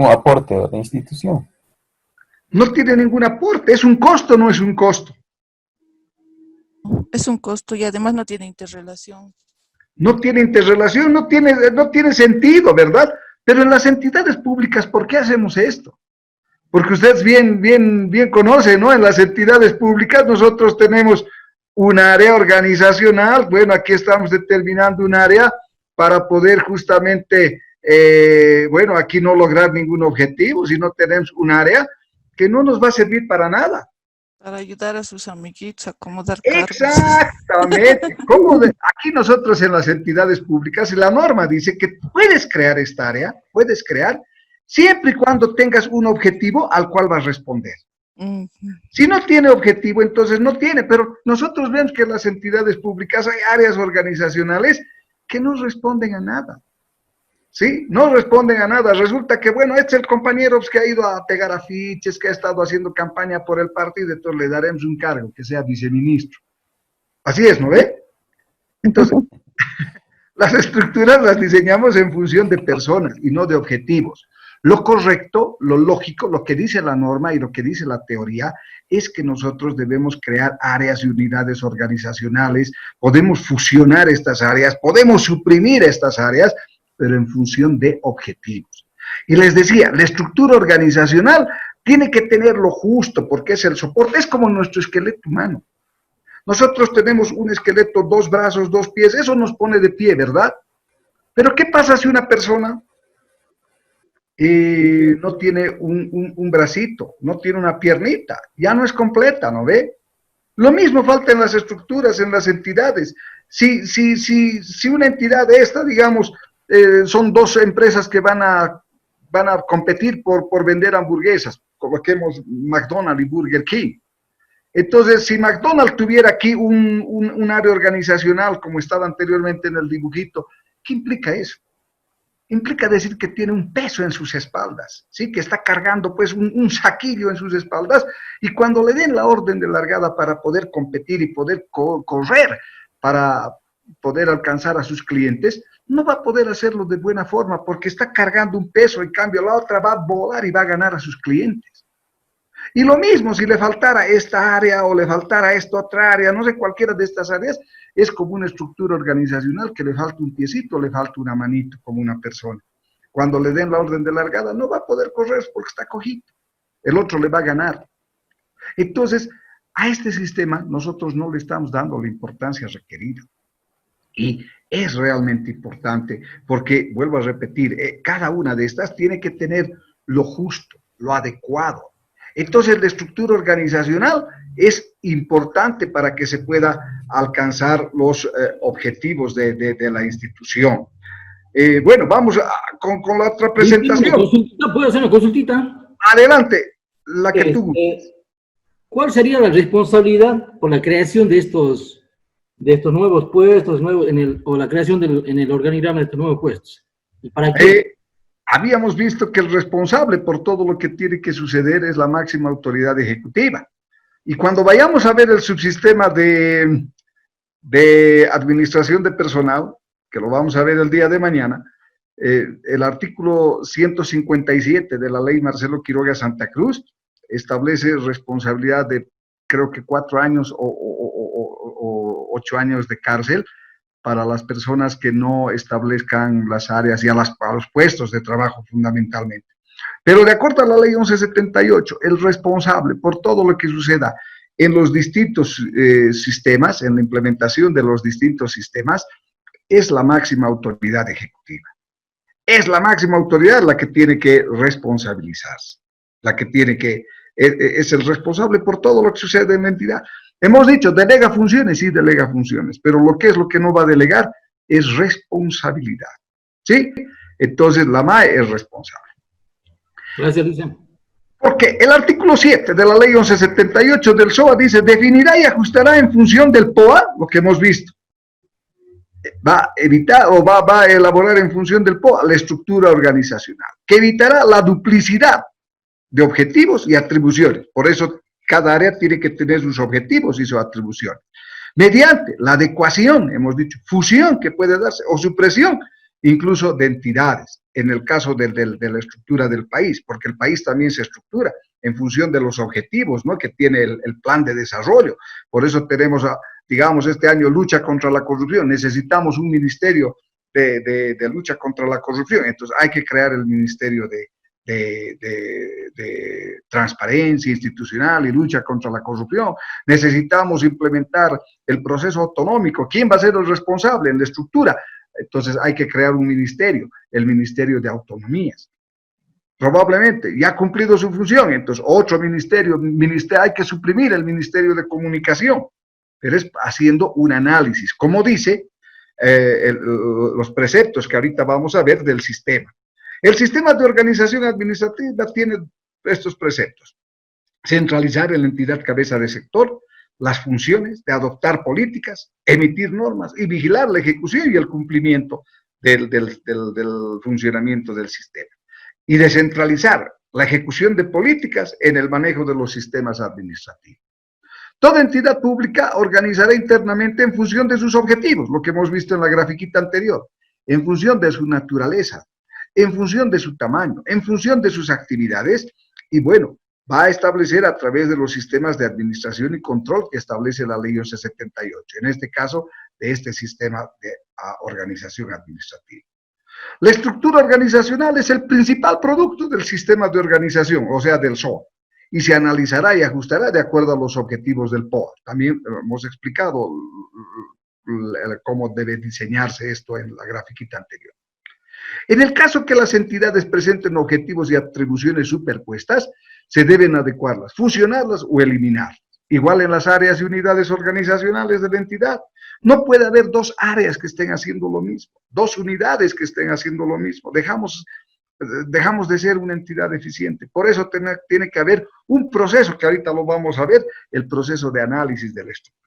N: aporte a la institución.
A: No tiene ningún aporte, ¿es un costo o no es un costo?
O: Es un costo y además no tiene interrelación.
A: No tiene interrelación, no tiene sentido, ¿verdad? Pero en las entidades públicas, ¿por qué hacemos esto? Porque ustedes bien conocen, ¿no? En las entidades públicas nosotros tenemos un área organizacional. Bueno, aquí estamos determinando un área para poder justamente, aquí no lograr ningún objetivo, sino tenemos un área que no nos va a servir para nada.
O: Para ayudar a sus amiguitos a acomodar cargos.
A: Exactamente. Aquí nosotros en las entidades públicas, la norma dice que puedes crear esta área, siempre y cuando tengas un objetivo al cual vas a responder. Si no tiene objetivo, entonces no tiene, pero nosotros vemos que en las entidades públicas hay áreas organizacionales que no responden a nada. ¿Sí? No responden a nada. Resulta que, bueno, este es el compañero que ha ido a pegar afiches, que ha estado haciendo campaña por el partido, entonces le daremos un cargo, que sea viceministro. Así es, ¿no ve? Entonces, las estructuras las diseñamos en función de personas y no de objetivos. Lo correcto, lo lógico, lo que dice la norma y lo que dice la teoría es que nosotros debemos crear áreas y unidades organizacionales, podemos fusionar estas áreas, podemos suprimir estas áreas, pero en función de objetivos. Y les decía, la estructura organizacional tiene que tener lo justo, porque es el soporte, es como nuestro esqueleto humano. Nosotros tenemos un esqueleto, 2 brazos, 2 pies, eso nos pone de pie, ¿verdad? Pero ¿qué pasa si una persona no tiene un bracito, no tiene una piernita? Ya no es completa, ¿no ve? Lo mismo falta en las estructuras, en las entidades. Si una entidad de esta, digamos, son 2 empresas que van a competir por vender hamburguesas, coloquemos McDonald's y Burger King. Entonces, si McDonald's tuviera aquí un área organizacional, como estaba anteriormente en el dibujito, ¿qué implica eso? Implica decir que tiene un peso en sus espaldas, ¿sí? Que está cargando pues un saquillo en sus espaldas, y cuando le den la orden de largada para poder competir y poder correr, para poder alcanzar a sus clientes, no va a poder hacerlo de buena forma porque está cargando un peso, en cambio la otra va a volar y va a ganar a sus clientes. Y lo mismo si le faltara esta área o le faltara esta otra área, no sé, cualquiera de estas áreas, es como una estructura organizacional que le falta un piecito, le falta una manito como una persona. Cuando le den la orden de largada no va a poder correr porque está cojito, el otro le va a ganar. Entonces, a este sistema nosotros no le estamos dando la importancia requerida. Y es realmente importante porque, vuelvo a repetir, cada una de estas tiene que tener lo justo, lo adecuado. Entonces, la estructura organizacional es importante para que se pueda alcanzar los objetivos de la institución. Bueno, vamos con la otra presentación.
L: ¿Puedo hacer una consultita?
A: Adelante, la que tú gustes.
L: ¿Cuál sería la responsabilidad por la creación de estos nuevos puestos, o la creación en el organigrama de estos nuevos puestos? ¿Y para qué?
A: Habíamos visto que el responsable por todo lo que tiene que suceder es la máxima autoridad ejecutiva. Y cuando vayamos a ver el subsistema de administración de personal, que lo vamos a ver el día de mañana, el artículo 157 de la ley Marcelo Quiroga Santa Cruz establece responsabilidad de, creo que 4 años o 8 años de cárcel para las personas que no establezcan las áreas y a los puestos de trabajo fundamentalmente. Pero de acuerdo a la ley 1178, el responsable por todo lo que suceda en los distintos sistemas, en la implementación de los distintos sistemas, es la máxima autoridad ejecutiva. Es la máxima autoridad la que tiene que responsabilizarse, la que tiene que, es el responsable por todo lo que sucede en la entidad. Hemos dicho, delega funciones, sí, delega funciones, pero lo que no va a delegar es responsabilidad, ¿sí? Entonces, la MAE es responsable.
L: Gracias, Luciano.
A: Porque el artículo 7 de la ley 1178 del SOA dice, definirá y ajustará en función del POA, lo que hemos visto. Va a evitar o va a elaborar en función del POA la estructura organizacional, que evitará la duplicidad de objetivos y atribuciones. Por eso, cada área tiene que tener sus objetivos y sus atribuciones. Mediante la adecuación, hemos dicho, fusión que puede darse, o supresión, incluso de entidades, en el caso de la estructura del país, porque el país también se estructura en función de los objetivos, ¿no?, que tiene el plan de desarrollo. Por eso tenemos, digamos, este año lucha contra la corrupción. Necesitamos un ministerio de lucha contra la corrupción. Entonces hay que crear el ministerio de transparencia institucional y lucha contra la corrupción. Necesitamos implementar el proceso autonómico. ¿Quién va a ser el responsable en la estructura? Entonces hay que crear un ministerio, el Ministerio de Autonomías. Probablemente ya ha cumplido su función, entonces otro ministerio, hay que suprimir el Ministerio de Comunicación, pero es haciendo un análisis, como dice los preceptos que ahorita vamos a ver del sistema. El sistema de organización administrativa tiene estos preceptos. centralizar en la entidad cabeza de sector las funciones de adoptar políticas, emitir normas y vigilar la ejecución y el cumplimiento del funcionamiento del sistema. Y descentralizar la ejecución de políticas en el manejo de los sistemas administrativos. Toda entidad pública organizará internamente en función de sus objetivos, lo que hemos visto en la grafiquita anterior, en función de su naturaleza, en función de su tamaño, en función de sus actividades, y bueno, va a establecer a través de los sistemas de administración y control que establece la Ley 1178, en este caso, de este sistema de organización administrativa. La estructura organizacional es el principal producto del sistema de organización, o sea, del SOA, y se analizará y ajustará de acuerdo a los objetivos del POA. También hemos explicado cómo debe diseñarse esto en la grafiquita anterior. En el caso que las entidades presenten objetivos y atribuciones superpuestas, se deben adecuarlas, fusionarlas o eliminar. Igual en las áreas y unidades organizacionales de la entidad. No puede haber dos áreas que estén haciendo lo mismo, dos unidades que estén haciendo lo mismo. Dejamos de ser una entidad eficiente. Por eso tiene que haber un proceso, que ahorita lo vamos a ver, el proceso de análisis de la estructura.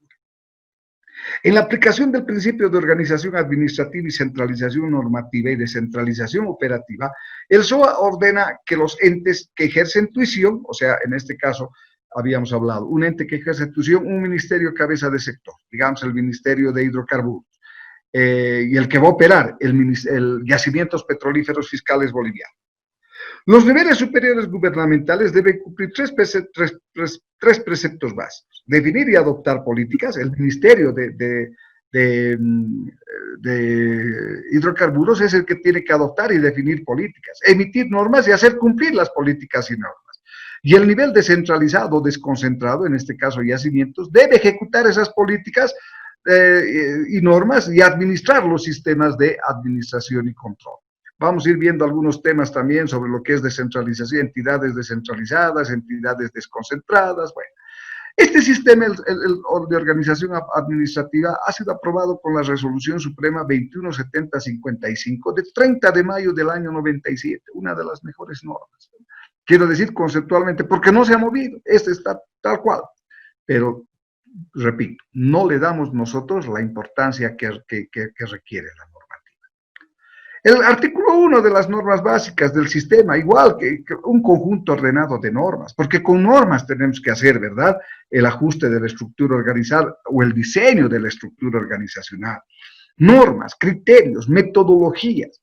A: En la aplicación del principio de organización administrativa y centralización normativa y descentralización operativa, el SOA ordena que los entes que ejercen tuición, o sea, en este caso, habíamos hablado, un ente que ejerce tuición, un ministerio cabeza de sector, digamos el Ministerio de Hidrocarburos, y el que va a operar el Yacimientos Petrolíferos Fiscales Bolivianos. Los niveles superiores gubernamentales deben cumplir tres preceptos básicos. Definir y adoptar políticas. El Ministerio de Hidrocarburos es el que tiene que adoptar y definir políticas, emitir normas y hacer cumplir las políticas y normas. Y el nivel descentralizado o desconcentrado, en este caso yacimientos, debe ejecutar esas políticas y normas y administrar los sistemas de administración y control. Vamos a ir viendo algunos temas también sobre lo que es descentralización, entidades descentralizadas, entidades desconcentradas. Bueno, este sistema de organización administrativa ha sido aprobado con la Resolución Suprema 217055 de 30 de mayo del año 97, una de las mejores normas. Quiero decir conceptualmente, porque no se ha movido, este está tal cual, pero repito, no le damos nosotros la importancia que requiere la normativa. El artículo 1 de las normas básicas del sistema, igual que un conjunto ordenado de normas, porque con normas tenemos que hacer, ¿verdad?, el ajuste de la estructura organizacional o el diseño de la estructura organizacional. Normas, criterios, metodologías.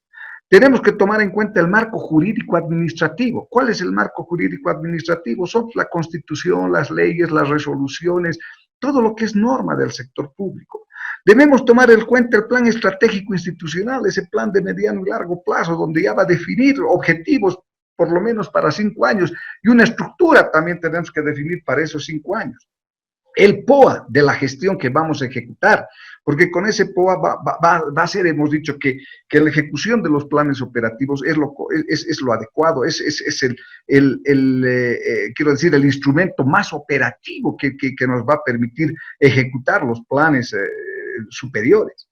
A: Tenemos que tomar en cuenta el marco jurídico administrativo. ¿Cuál es el marco jurídico administrativo? Son la Constitución, las leyes, las resoluciones, todo lo que es norma del sector público. Debemos tomar en cuenta el plan estratégico institucional, ese plan de mediano y largo plazo, donde ya va a definir objetivos por lo menos para 5 años, y una estructura también tenemos que definir para esos 5 años. El POA de la gestión que vamos a ejecutar, porque con ese POA va a ser, hemos dicho, que la ejecución de los planes operativos es lo adecuado, quiero decir, el instrumento más operativo que nos va a permitir ejecutar los planes superiores.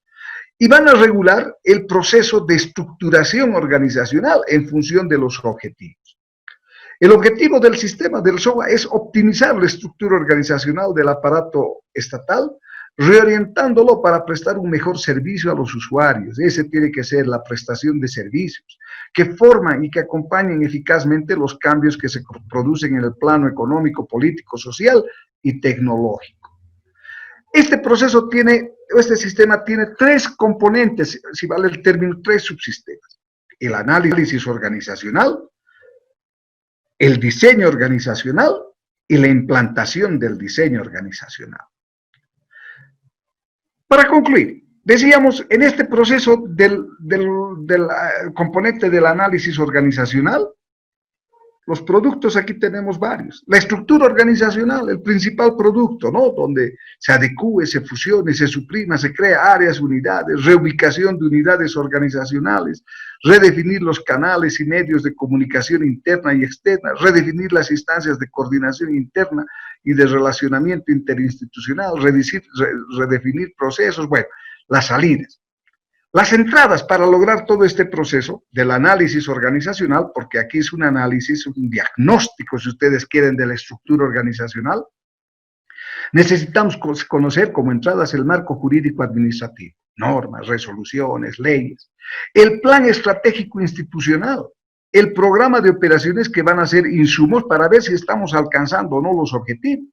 A: Y van a regular el proceso de estructuración organizacional en función de los objetivos. El objetivo del sistema del SOA es optimizar la estructura organizacional del aparato estatal, reorientándolo para prestar un mejor servicio a los usuarios. Ese tiene que ser la prestación de servicios, que forman y que acompañen eficazmente los cambios que se producen en el plano económico, político, social y tecnológico. Este sistema tiene 3 componentes, si vale el término, 3 subsistemas. El análisis organizacional, el diseño organizacional y la implantación del diseño organizacional. Para concluir, decíamos, en este proceso del componente del análisis organizacional, los productos aquí tenemos varios. La estructura organizacional, el principal producto, ¿no? Donde se adecúe, se fusione, se suprima, se crea áreas, unidades, reubicación de unidades organizacionales, redefinir los canales y medios de comunicación interna y externa, redefinir las instancias de coordinación interna y de relacionamiento interinstitucional, redefinir procesos, bueno, las salidas. Las entradas para lograr todo este proceso del análisis organizacional, porque aquí es un análisis, un diagnóstico, si ustedes quieren, de la estructura organizacional, necesitamos conocer como entradas el marco jurídico administrativo, normas, resoluciones, leyes, el plan estratégico institucional, el programa de operaciones que van a ser insumos para ver si estamos alcanzando o no los objetivos.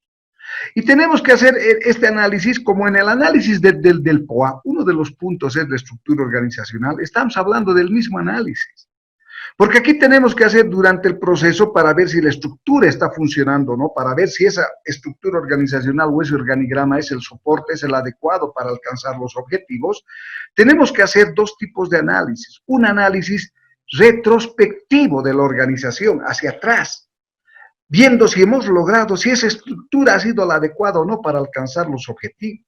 A: Y tenemos que hacer este análisis como en el análisis del POA. Uno de los puntos es la estructura organizacional. Estamos hablando del mismo análisis. Porque aquí tenemos que hacer durante el proceso para ver si la estructura está funcionando o no, para ver si esa estructura organizacional o ese organigrama es el soporte, es el adecuado para alcanzar los objetivos. Tenemos que hacer dos tipos de análisis. Un análisis retrospectivo de la organización, hacia atrás, viendo si hemos logrado, si esa estructura ha sido la adecuada o no para alcanzar los objetivos.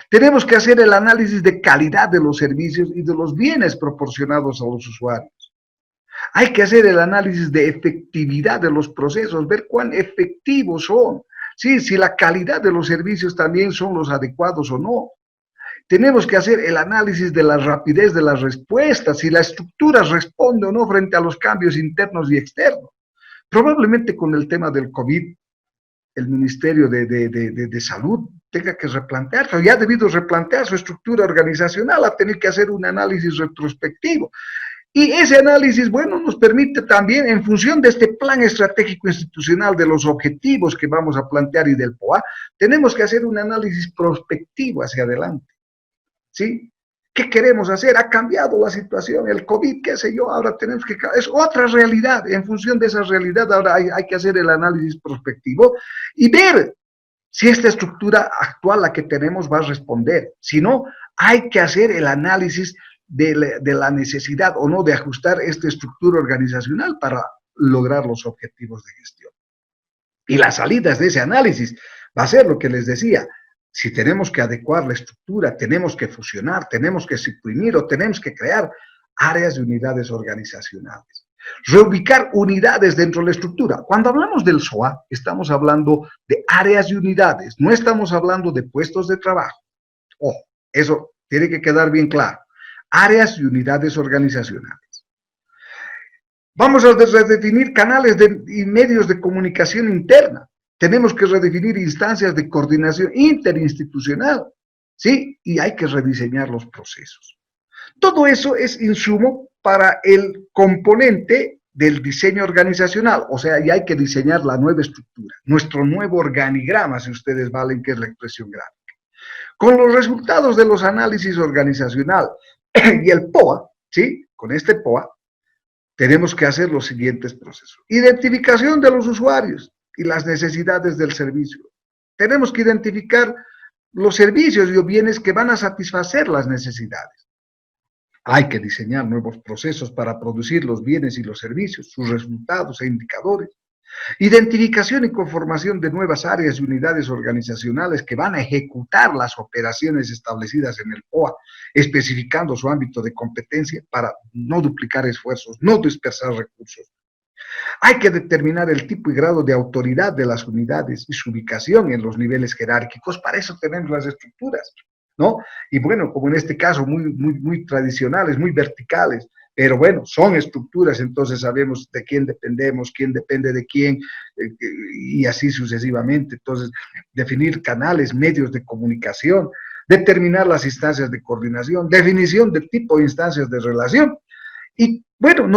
A: Tenemos que hacer el análisis de calidad de los servicios y de los bienes proporcionados a los usuarios. Hay que hacer el análisis de efectividad de los procesos, ver cuán efectivos son, ¿sí? Si la calidad de los servicios también son los adecuados o no. Tenemos que hacer el análisis de la rapidez de las respuestas, si la estructura responde o no frente a los cambios internos y externos. Probablemente con el tema del COVID, el Ministerio de Salud tenga que replantearse, o ya ha debido replantear su estructura organizacional, ha tenido que hacer un análisis retrospectivo. Y ese análisis, bueno, nos permite también, en función de este plan estratégico institucional de los objetivos que vamos a plantear y del POA, tenemos que hacer un análisis prospectivo hacia adelante. ¿Sí? ¿Qué queremos hacer? Ha cambiado la situación, el COVID, qué sé yo, ahora tenemos que... Es otra realidad, en función de esa realidad ahora hay que hacer el análisis prospectivo y ver si esta estructura actual, la que tenemos, va a responder. Si no, hay que hacer el análisis de la necesidad o no de ajustar esta estructura organizacional para lograr los objetivos de gestión. Y las salidas de ese análisis va a ser lo que les decía. Si tenemos que adecuar la estructura, tenemos que fusionar, tenemos que suprimir o tenemos que crear áreas y unidades organizacionales. Reubicar unidades dentro de la estructura. Cuando hablamos del SOA, estamos hablando de áreas y unidades, no estamos hablando de puestos de trabajo. Ojo, eso tiene que quedar bien claro. Áreas y unidades organizacionales. Vamos a redefinir canales y medios de comunicación interna. Tenemos que redefinir instancias de coordinación interinstitucional, ¿sí? Y hay que rediseñar los procesos. Todo eso es insumo para el componente del diseño organizacional, o sea, ya hay que diseñar la nueva estructura, nuestro nuevo organigrama, si ustedes valen, que es la expresión gráfica. Con los resultados de los análisis organizacional y el POA, ¿sí? Con este POA, tenemos que hacer los siguientes procesos. Identificación de los usuarios y las necesidades del servicio. Tenemos que identificar los servicios y bienes que van a satisfacer las necesidades. Hay que diseñar nuevos procesos para producir los bienes y los servicios, sus resultados e indicadores. Identificación y conformación de nuevas áreas y unidades organizacionales que van a ejecutar las operaciones establecidas en el POA, especificando su ámbito de competencia para no duplicar esfuerzos, no dispersar recursos. Hay que determinar el tipo y grado de autoridad de las unidades y su ubicación en los niveles jerárquicos. Para eso tenemos las estructuras, ¿no? Y bueno, como en este caso, muy tradicionales, muy verticales, pero bueno, son estructuras, entonces sabemos de quién dependemos, quién depende de quién, y así sucesivamente. Entonces, definir canales, medios de comunicación, determinar las instancias de coordinación, definición de tipo de instancias de relación. Y bueno,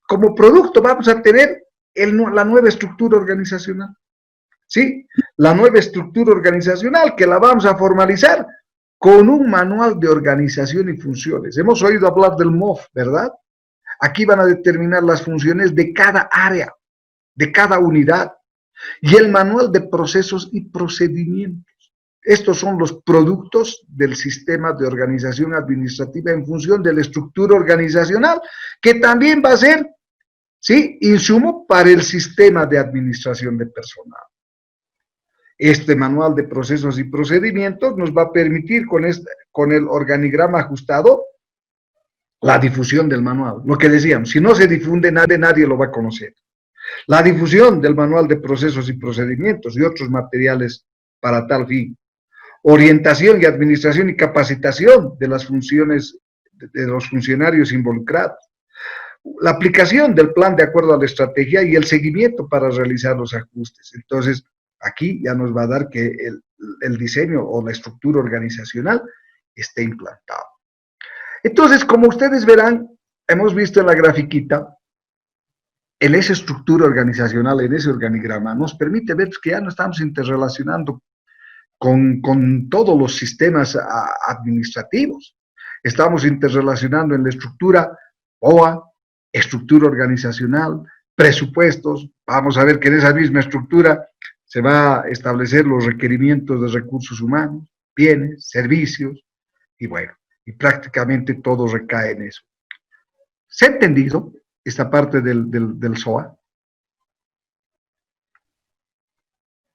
A: como producto vamos a tener la nueva estructura organizacional. ¿Sí? La nueva estructura organizacional que la vamos a formalizar con un manual de organización y funciones. Hemos oído hablar del MOF, ¿verdad? Aquí van a determinar las funciones de cada área, de cada unidad, y el manual de procesos y procedimientos. Estos son los productos del sistema de organización administrativa en función de la estructura organizacional, que también va a ser, ¿sí?, insumo para el sistema de administración de personal. Este manual de procesos y procedimientos nos va a permitir con el organigrama ajustado la difusión del manual. Lo que decíamos, si no se difunde, nadie lo va a conocer. La difusión del manual de procesos y procedimientos y otros materiales para tal fin. Orientación y administración y capacitación de las funciones de los funcionarios involucrados, la aplicación del plan de acuerdo a la estrategia y el seguimiento para realizar los ajustes. Entonces, aquí ya nos va a dar que el diseño o la estructura organizacional esté implantado. Entonces, como ustedes verán, hemos visto en la grafiquita, en esa estructura organizacional, en ese organigrama, nos permite ver que ya no estamos interrelacionando con todos los sistemas administrativos. Estamos interrelacionando en la estructura OA, estructura organizacional, presupuestos. Vamos a ver que en esa misma estructura se va a establecer los requerimientos de recursos humanos, bienes, servicios, y bueno, y prácticamente todo recae en eso. ¿Se ha entendido esta parte del SOA?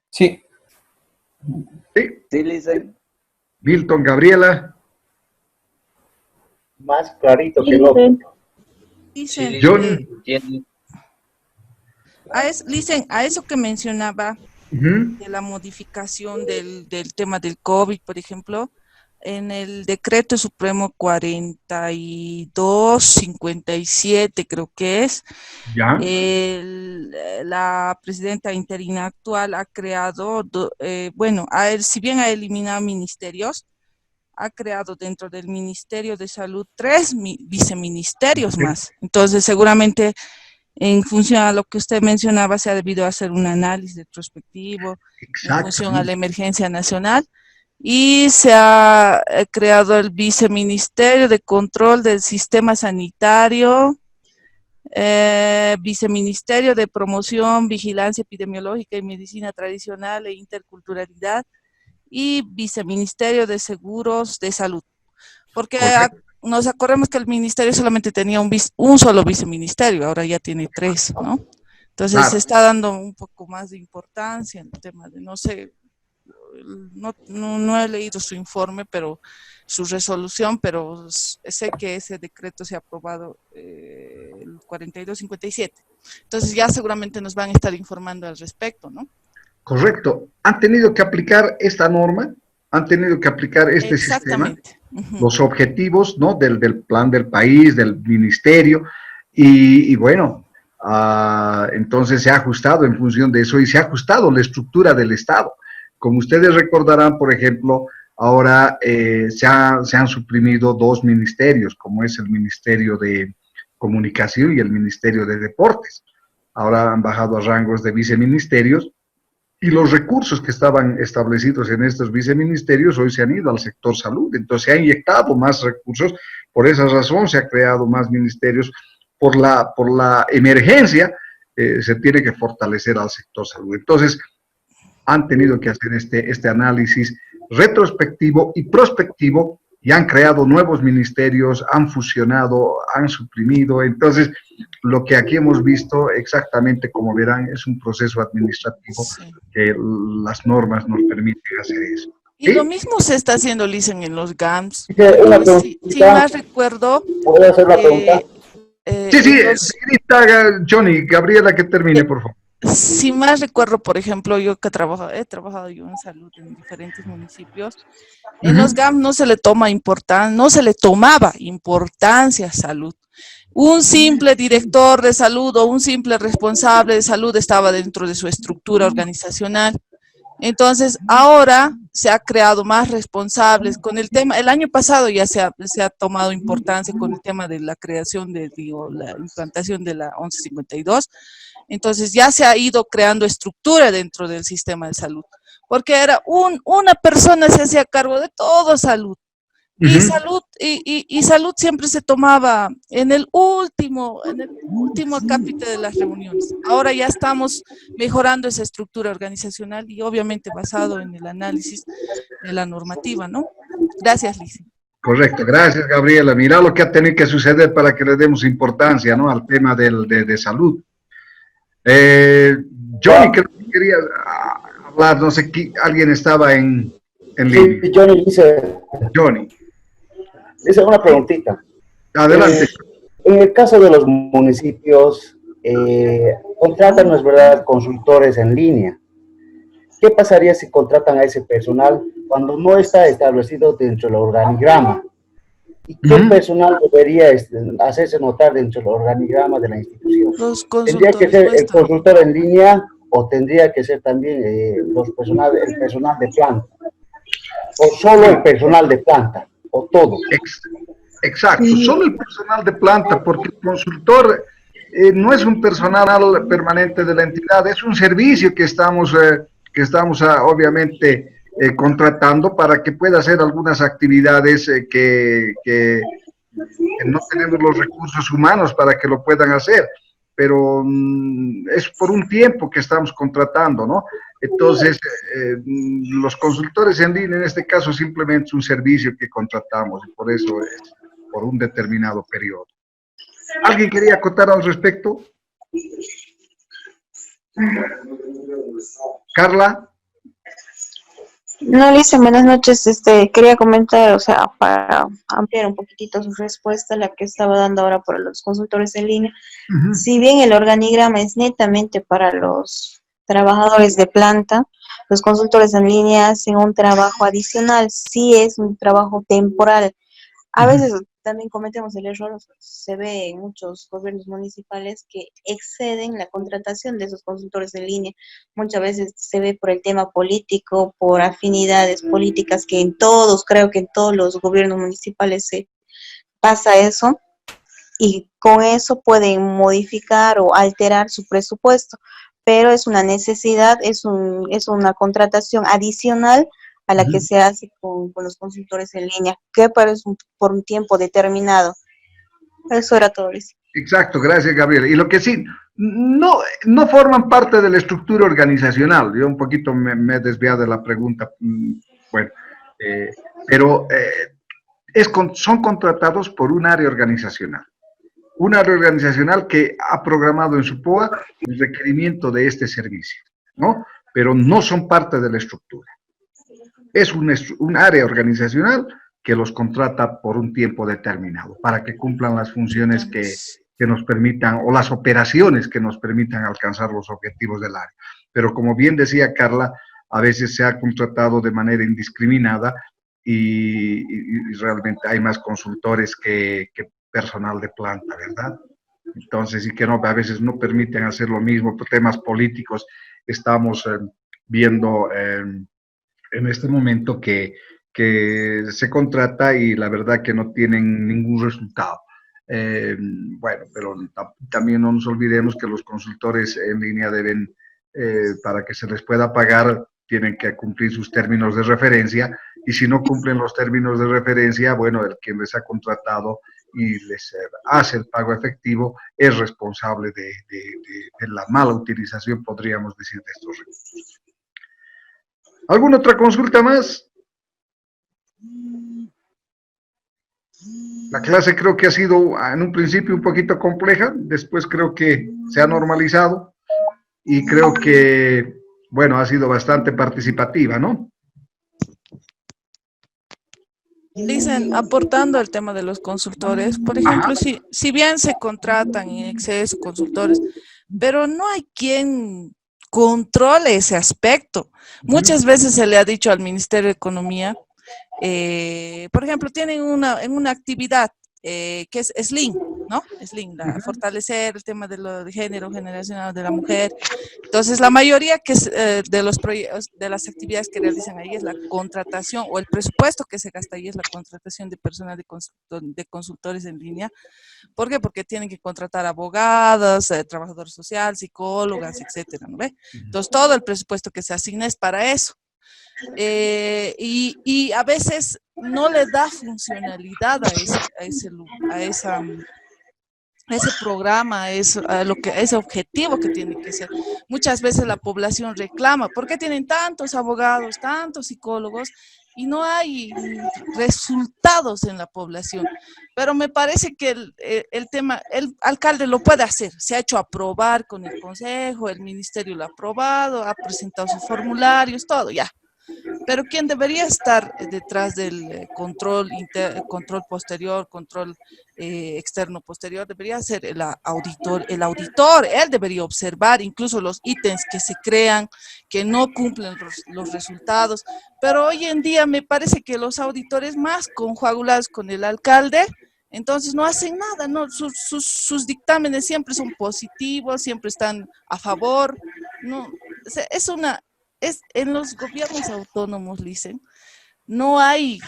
N: Sí.
A: Sí.
J: Sí, Lisa.
A: Milton, Gabriela.
F: Más clarito que el otro.
O: Dicen,
A: John.
O: Listen, a eso que mencionaba de la modificación del tema del COVID, por ejemplo, en el decreto supremo 4257, creo que es,
A: ¿Ya?
O: La presidenta interina actual ha creado, si bien ha eliminado ministerios, ha creado dentro del Ministerio de Salud 3 viceministerios más. Entonces, seguramente, en función a lo que usted mencionaba, se ha debido hacer un análisis retrospectivo en función a la emergencia nacional, y se ha creado el Viceministerio de Control del Sistema Sanitario, Viceministerio de Promoción, Vigilancia Epidemiológica y Medicina Tradicional e Interculturalidad, y Viceministerio de Seguros de Salud. Porque nos acordamos que el ministerio solamente tenía un solo viceministerio, ahora ya tiene 3, ¿no? Entonces se está dando un poco más de importancia en el tema de, no sé, no he leído su informe, pero su resolución, pero sé que ese decreto se ha aprobado el 4257. Entonces ya seguramente nos van a estar informando al respecto, ¿no?
A: Correcto. Han tenido que aplicar esta norma, han tenido que aplicar este sistema, los objetivos, ¿no?, del plan del país, del ministerio, y bueno, entonces se ha ajustado en función de eso y se ha ajustado la estructura del Estado. Como ustedes recordarán, por ejemplo, ahora se han suprimido 2 ministerios, como es el Ministerio de Comunicación y el Ministerio de Deportes. Ahora han bajado a rangos de viceministerios, y los recursos que estaban establecidos en estos viceministerios hoy se han ido al sector salud. Entonces se ha inyectado más recursos, por esa razón se ha creado más ministerios. Por la emergencia se tiene que fortalecer al sector salud. Entonces han tenido que hacer este análisis retrospectivo y prospectivo, y han creado nuevos ministerios, han fusionado, han suprimido. Entonces, lo que aquí hemos visto, exactamente como verán, es un proceso administrativo que las normas nos permiten hacer eso.
O: Y lo mismo se está haciendo, Lisen, en los GAMS.
F: Si
O: más recuerdo...
F: ¿Puedo hacer la pregunta?
A: Señorita Johnny, Gabriela, que termine, por favor.
O: Si más recuerdo, por ejemplo, yo que he trabajado yo en salud en diferentes municipios, en los GAM no se le tomaba importancia a salud. Un simple director de salud o un simple responsable de salud estaba dentro de su estructura organizacional. Entonces, ahora se ha creado más responsables con el tema. El año pasado ya se ha tomado importancia con el tema de la creación la implantación de la 1152. Entonces ya se ha ido creando estructura dentro del sistema de salud, porque era una persona se hacía cargo de todo salud, y salud siempre se tomaba en el último acápite de las reuniones. Ahora ya estamos mejorando esa estructura organizacional y obviamente basado en el análisis de la normativa, ¿no? Gracias, Lizy.
A: Correcto, gracias, Gabriela. Mira lo que ha tenido que suceder para que le demos importancia, ¿no?, al tema de salud. Johnny, que quería hablar, no sé, alguien estaba en línea.
F: Sí, Johnny dice.
A: Johnny.
F: Dice una preguntita.
A: Adelante.
F: En el caso de los municipios, contratan, ¿no es verdad?, consultores en línea. ¿Qué pasaría si contratan a ese personal cuando no está establecido dentro del organigrama? ¿Y qué personal debería hacerse notar dentro del organigrama de la institución?
O: Los
F: ¿Tendría que ser el consultor en línea o tendría que ser también el personal de planta? ¿O solo el personal de planta? ¿O todo?
A: Exacto, solo el personal de planta, porque el consultor no es un personal permanente de la entidad, es un servicio que estamos obviamente contratando para que pueda hacer algunas actividades que no tenemos los recursos humanos para que lo puedan hacer, pero es por un tiempo que estamos contratando, ¿no? Entonces, los consultores en línea en este caso simplemente es un servicio que contratamos y por eso es por un determinado periodo. ¿Alguien quería acotar al respecto? Carla.
P: No, Lisa, buenas noches. Quería comentar, o sea, para ampliar un poquitito su respuesta, la que estaba dando ahora por los consultores en línea. Si bien el organigrama es netamente para los trabajadores de planta, los consultores en línea hacen un trabajo adicional, sí es un trabajo temporal. A veces también cometemos el error, se ve en muchos gobiernos municipales que exceden la contratación de esos consultores en línea. Muchas veces se ve por el tema político, por afinidades políticas, que creo que en todos los gobiernos municipales se pasa eso, y con eso pueden modificar o alterar su presupuesto, pero es una necesidad, es una contratación adicional a la que se hace con los consultores en línea, que por un tiempo determinado. Eso era todo, Luis.
A: Exacto, gracias, Gabriela. Y lo que sí, no forman parte de la estructura organizacional. Yo un poquito me he desviado de la pregunta, bueno, pero son contratados por un área organizacional. Un área organizacional que ha programado en su POA el requerimiento de este servicio, ¿no? Pero no son parte de la estructura. Es un área organizacional que los contrata por un tiempo determinado para que cumplan las funciones que nos permitan, o las operaciones que nos permitan alcanzar los objetivos del área. Pero como bien decía Carla, a veces se ha contratado de manera indiscriminada y realmente hay más consultores que personal de planta, ¿verdad? Entonces, y que a veces no permiten hacer lo mismo por temas políticos. Estamos viendo en este momento que se contrata y la verdad que no tienen ningún resultado. Bueno, pero también no nos olvidemos que los consultores en línea deben, para que se les pueda pagar, tienen que cumplir sus términos de referencia, y si no cumplen los términos de referencia, bueno, el quien les ha contratado y les hace el pago efectivo es responsable de la mala utilización, podríamos decir, de estos recursos. ¿Alguna otra consulta más? La clase creo que ha sido en un principio un poquito compleja, después creo que se ha normalizado y creo que, bueno, ha sido bastante participativa, ¿no?
O: Dicen, aportando al tema de los consultores, por ejemplo, si bien se contratan en exceso consultores, pero no hay quien controle ese aspecto. Muchas veces se le ha dicho al Ministerio de Economía, por ejemplo, tienen una actividad que es SLIM, ¿no? SLIM, fortalecer el tema de género generacional de la mujer. Entonces, la mayoría de los proyectos, de las actividades que realizan ahí es la contratación, o el presupuesto que se gasta ahí es la contratación de personal de consultores en línea. ¿Por qué? Porque tienen que contratar abogados, trabajadores sociales, psicólogas, etcétera, ¿no ve? Entonces, todo el presupuesto que se asigna es para eso. Y a veces no le da funcionalidad a ese programa, a ese objetivo que tiene que ser. Muchas veces la población reclama, ¿por qué tienen tantos abogados, tantos psicólogos y no hay resultados en la población? Pero me parece que el alcalde lo puede hacer, se ha hecho aprobar con el consejo, el ministerio lo ha aprobado, ha presentado sus formularios, todo ya. pero quien debería estar detrás del control posterior, control externo posterior, debería ser el auditor. Él debería observar incluso los ítems que se crean, que no cumplen los resultados, pero hoy en día me parece que los auditores más conjuagulados con el alcalde, entonces no hacen nada, ¿no? Sus dictámenes siempre son positivos, siempre están a favor, ¿no? O sea, en los gobiernos autónomos, dicen, no hay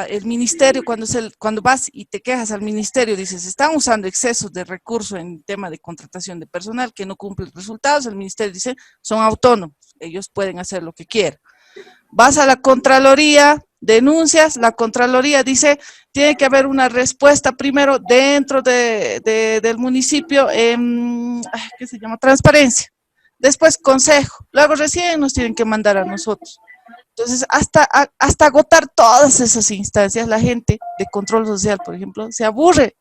O: el ministerio, cuando vas y te quejas al ministerio, dices, están usando excesos de recursos en tema de contratación de personal que no cumplen resultados, el ministerio dice, son autónomos, ellos pueden hacer lo que quieran. Vas a la Contraloría, denuncias, la Contraloría dice, tiene que haber una respuesta primero dentro del municipio, ¿qué se llama? Transparencia. Después consejo, luego recién nos tienen que mandar a nosotros. Entonces, hasta agotar todas esas instancias, la gente de control social, por ejemplo, se aburre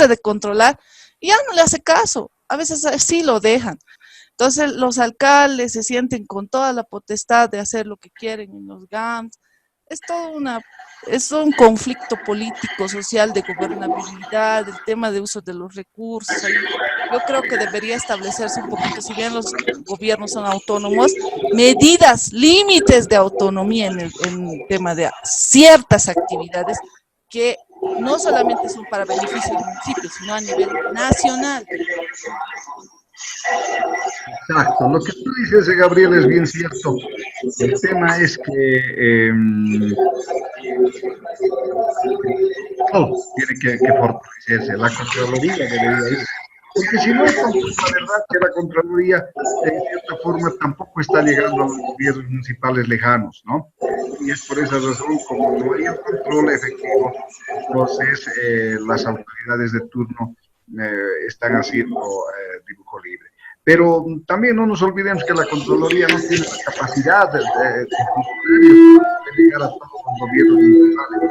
O: de controlar y ya no le hace caso. A veces sí lo dejan. Entonces, los alcaldes se sienten con toda la potestad de hacer lo que quieren en los GAMS. Es un conflicto político, social, de gobernabilidad, el tema de uso de los recursos. Yo creo que debería establecerse un poquito, si bien los gobiernos son autónomos, medidas, límites de autonomía en el tema de ciertas actividades que no solamente son para beneficio del municipio, sino a nivel nacional.
A: Exacto, lo que tú dices, Gabriel, es bien cierto. El tema es que todo tiene que fortalecerse, la Contraloría debería ir. Porque si no, la verdad que la Contraloría, de cierta forma, tampoco está llegando a los gobiernos municipales lejanos, ¿no? Y es por esa razón, como no hay un control efectivo, entonces las autoridades de turno están haciendo dibujo libre. Pero también no nos olvidemos que la Contraloría no tiene la capacidad de llegar a todos los gobiernos municipales. En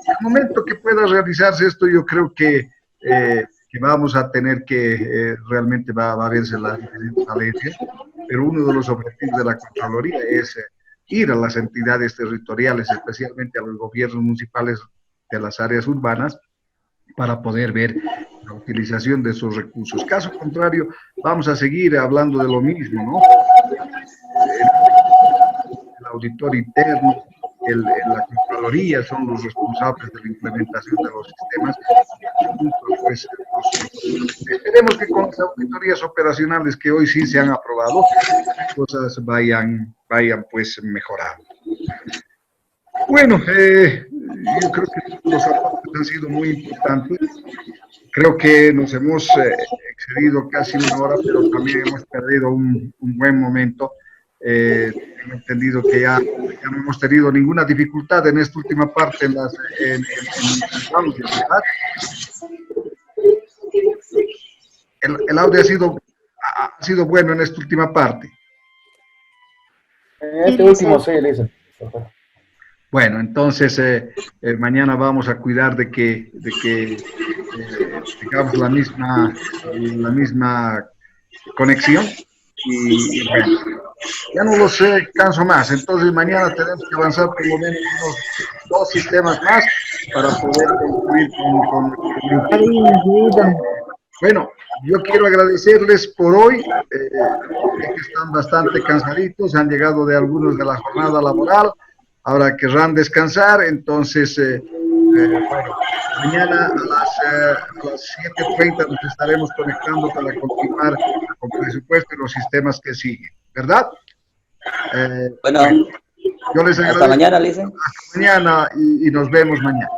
A: el momento que pueda realizarse esto, yo creo que vamos a tener que, realmente va a verse las diferentes falencias, pero uno de los objetivos de la Contraloría es ir a las entidades territoriales, especialmente a los gobiernos municipales de las áreas urbanas, para poder ver la utilización de esos recursos. Caso contrario, vamos a seguir hablando de lo mismo, ¿no? El auditor interno, la Contraloría son los responsables de la implementación de los sistemas. Pues, esperemos que con las auditorías operacionales que hoy sí se han aprobado, las cosas vayan pues mejorando. Bueno, yo creo que los aportes han sido muy importantes. Creo que nos hemos excedido casi una hora, pero también hemos perdido un buen momento. Tengo entendido que ya no hemos tenido ninguna dificultad en esta última parte en audio, ¿verdad? El audio ha sido bueno en esta última parte.
F: Este último sí, Elisa.
A: Bueno, entonces mañana vamos a cuidar de que tengamos la misma conexión y bueno, ya no los canso más. Entonces mañana tenemos que avanzar por lo menos unos 2 sistemas más para poder concluir con bueno, yo quiero agradecerles por hoy, que están bastante cansaditos, han llegado de algunos de la jornada laboral. Ahora querrán descansar, entonces, bueno, mañana a las 7:30 nos estaremos conectando para continuar con presupuesto y los sistemas que siguen, ¿verdad?
J: Bueno,
A: yo les agradezco.
J: Hasta mañana, Licen.
A: Hasta mañana y nos vemos mañana.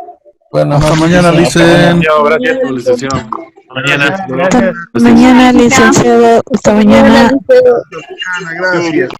C: Bueno, hasta mañana, Licen.
B: Gracias por la sesión.
D: Mañana, licenciado. Hasta mañana.
A: Gracias.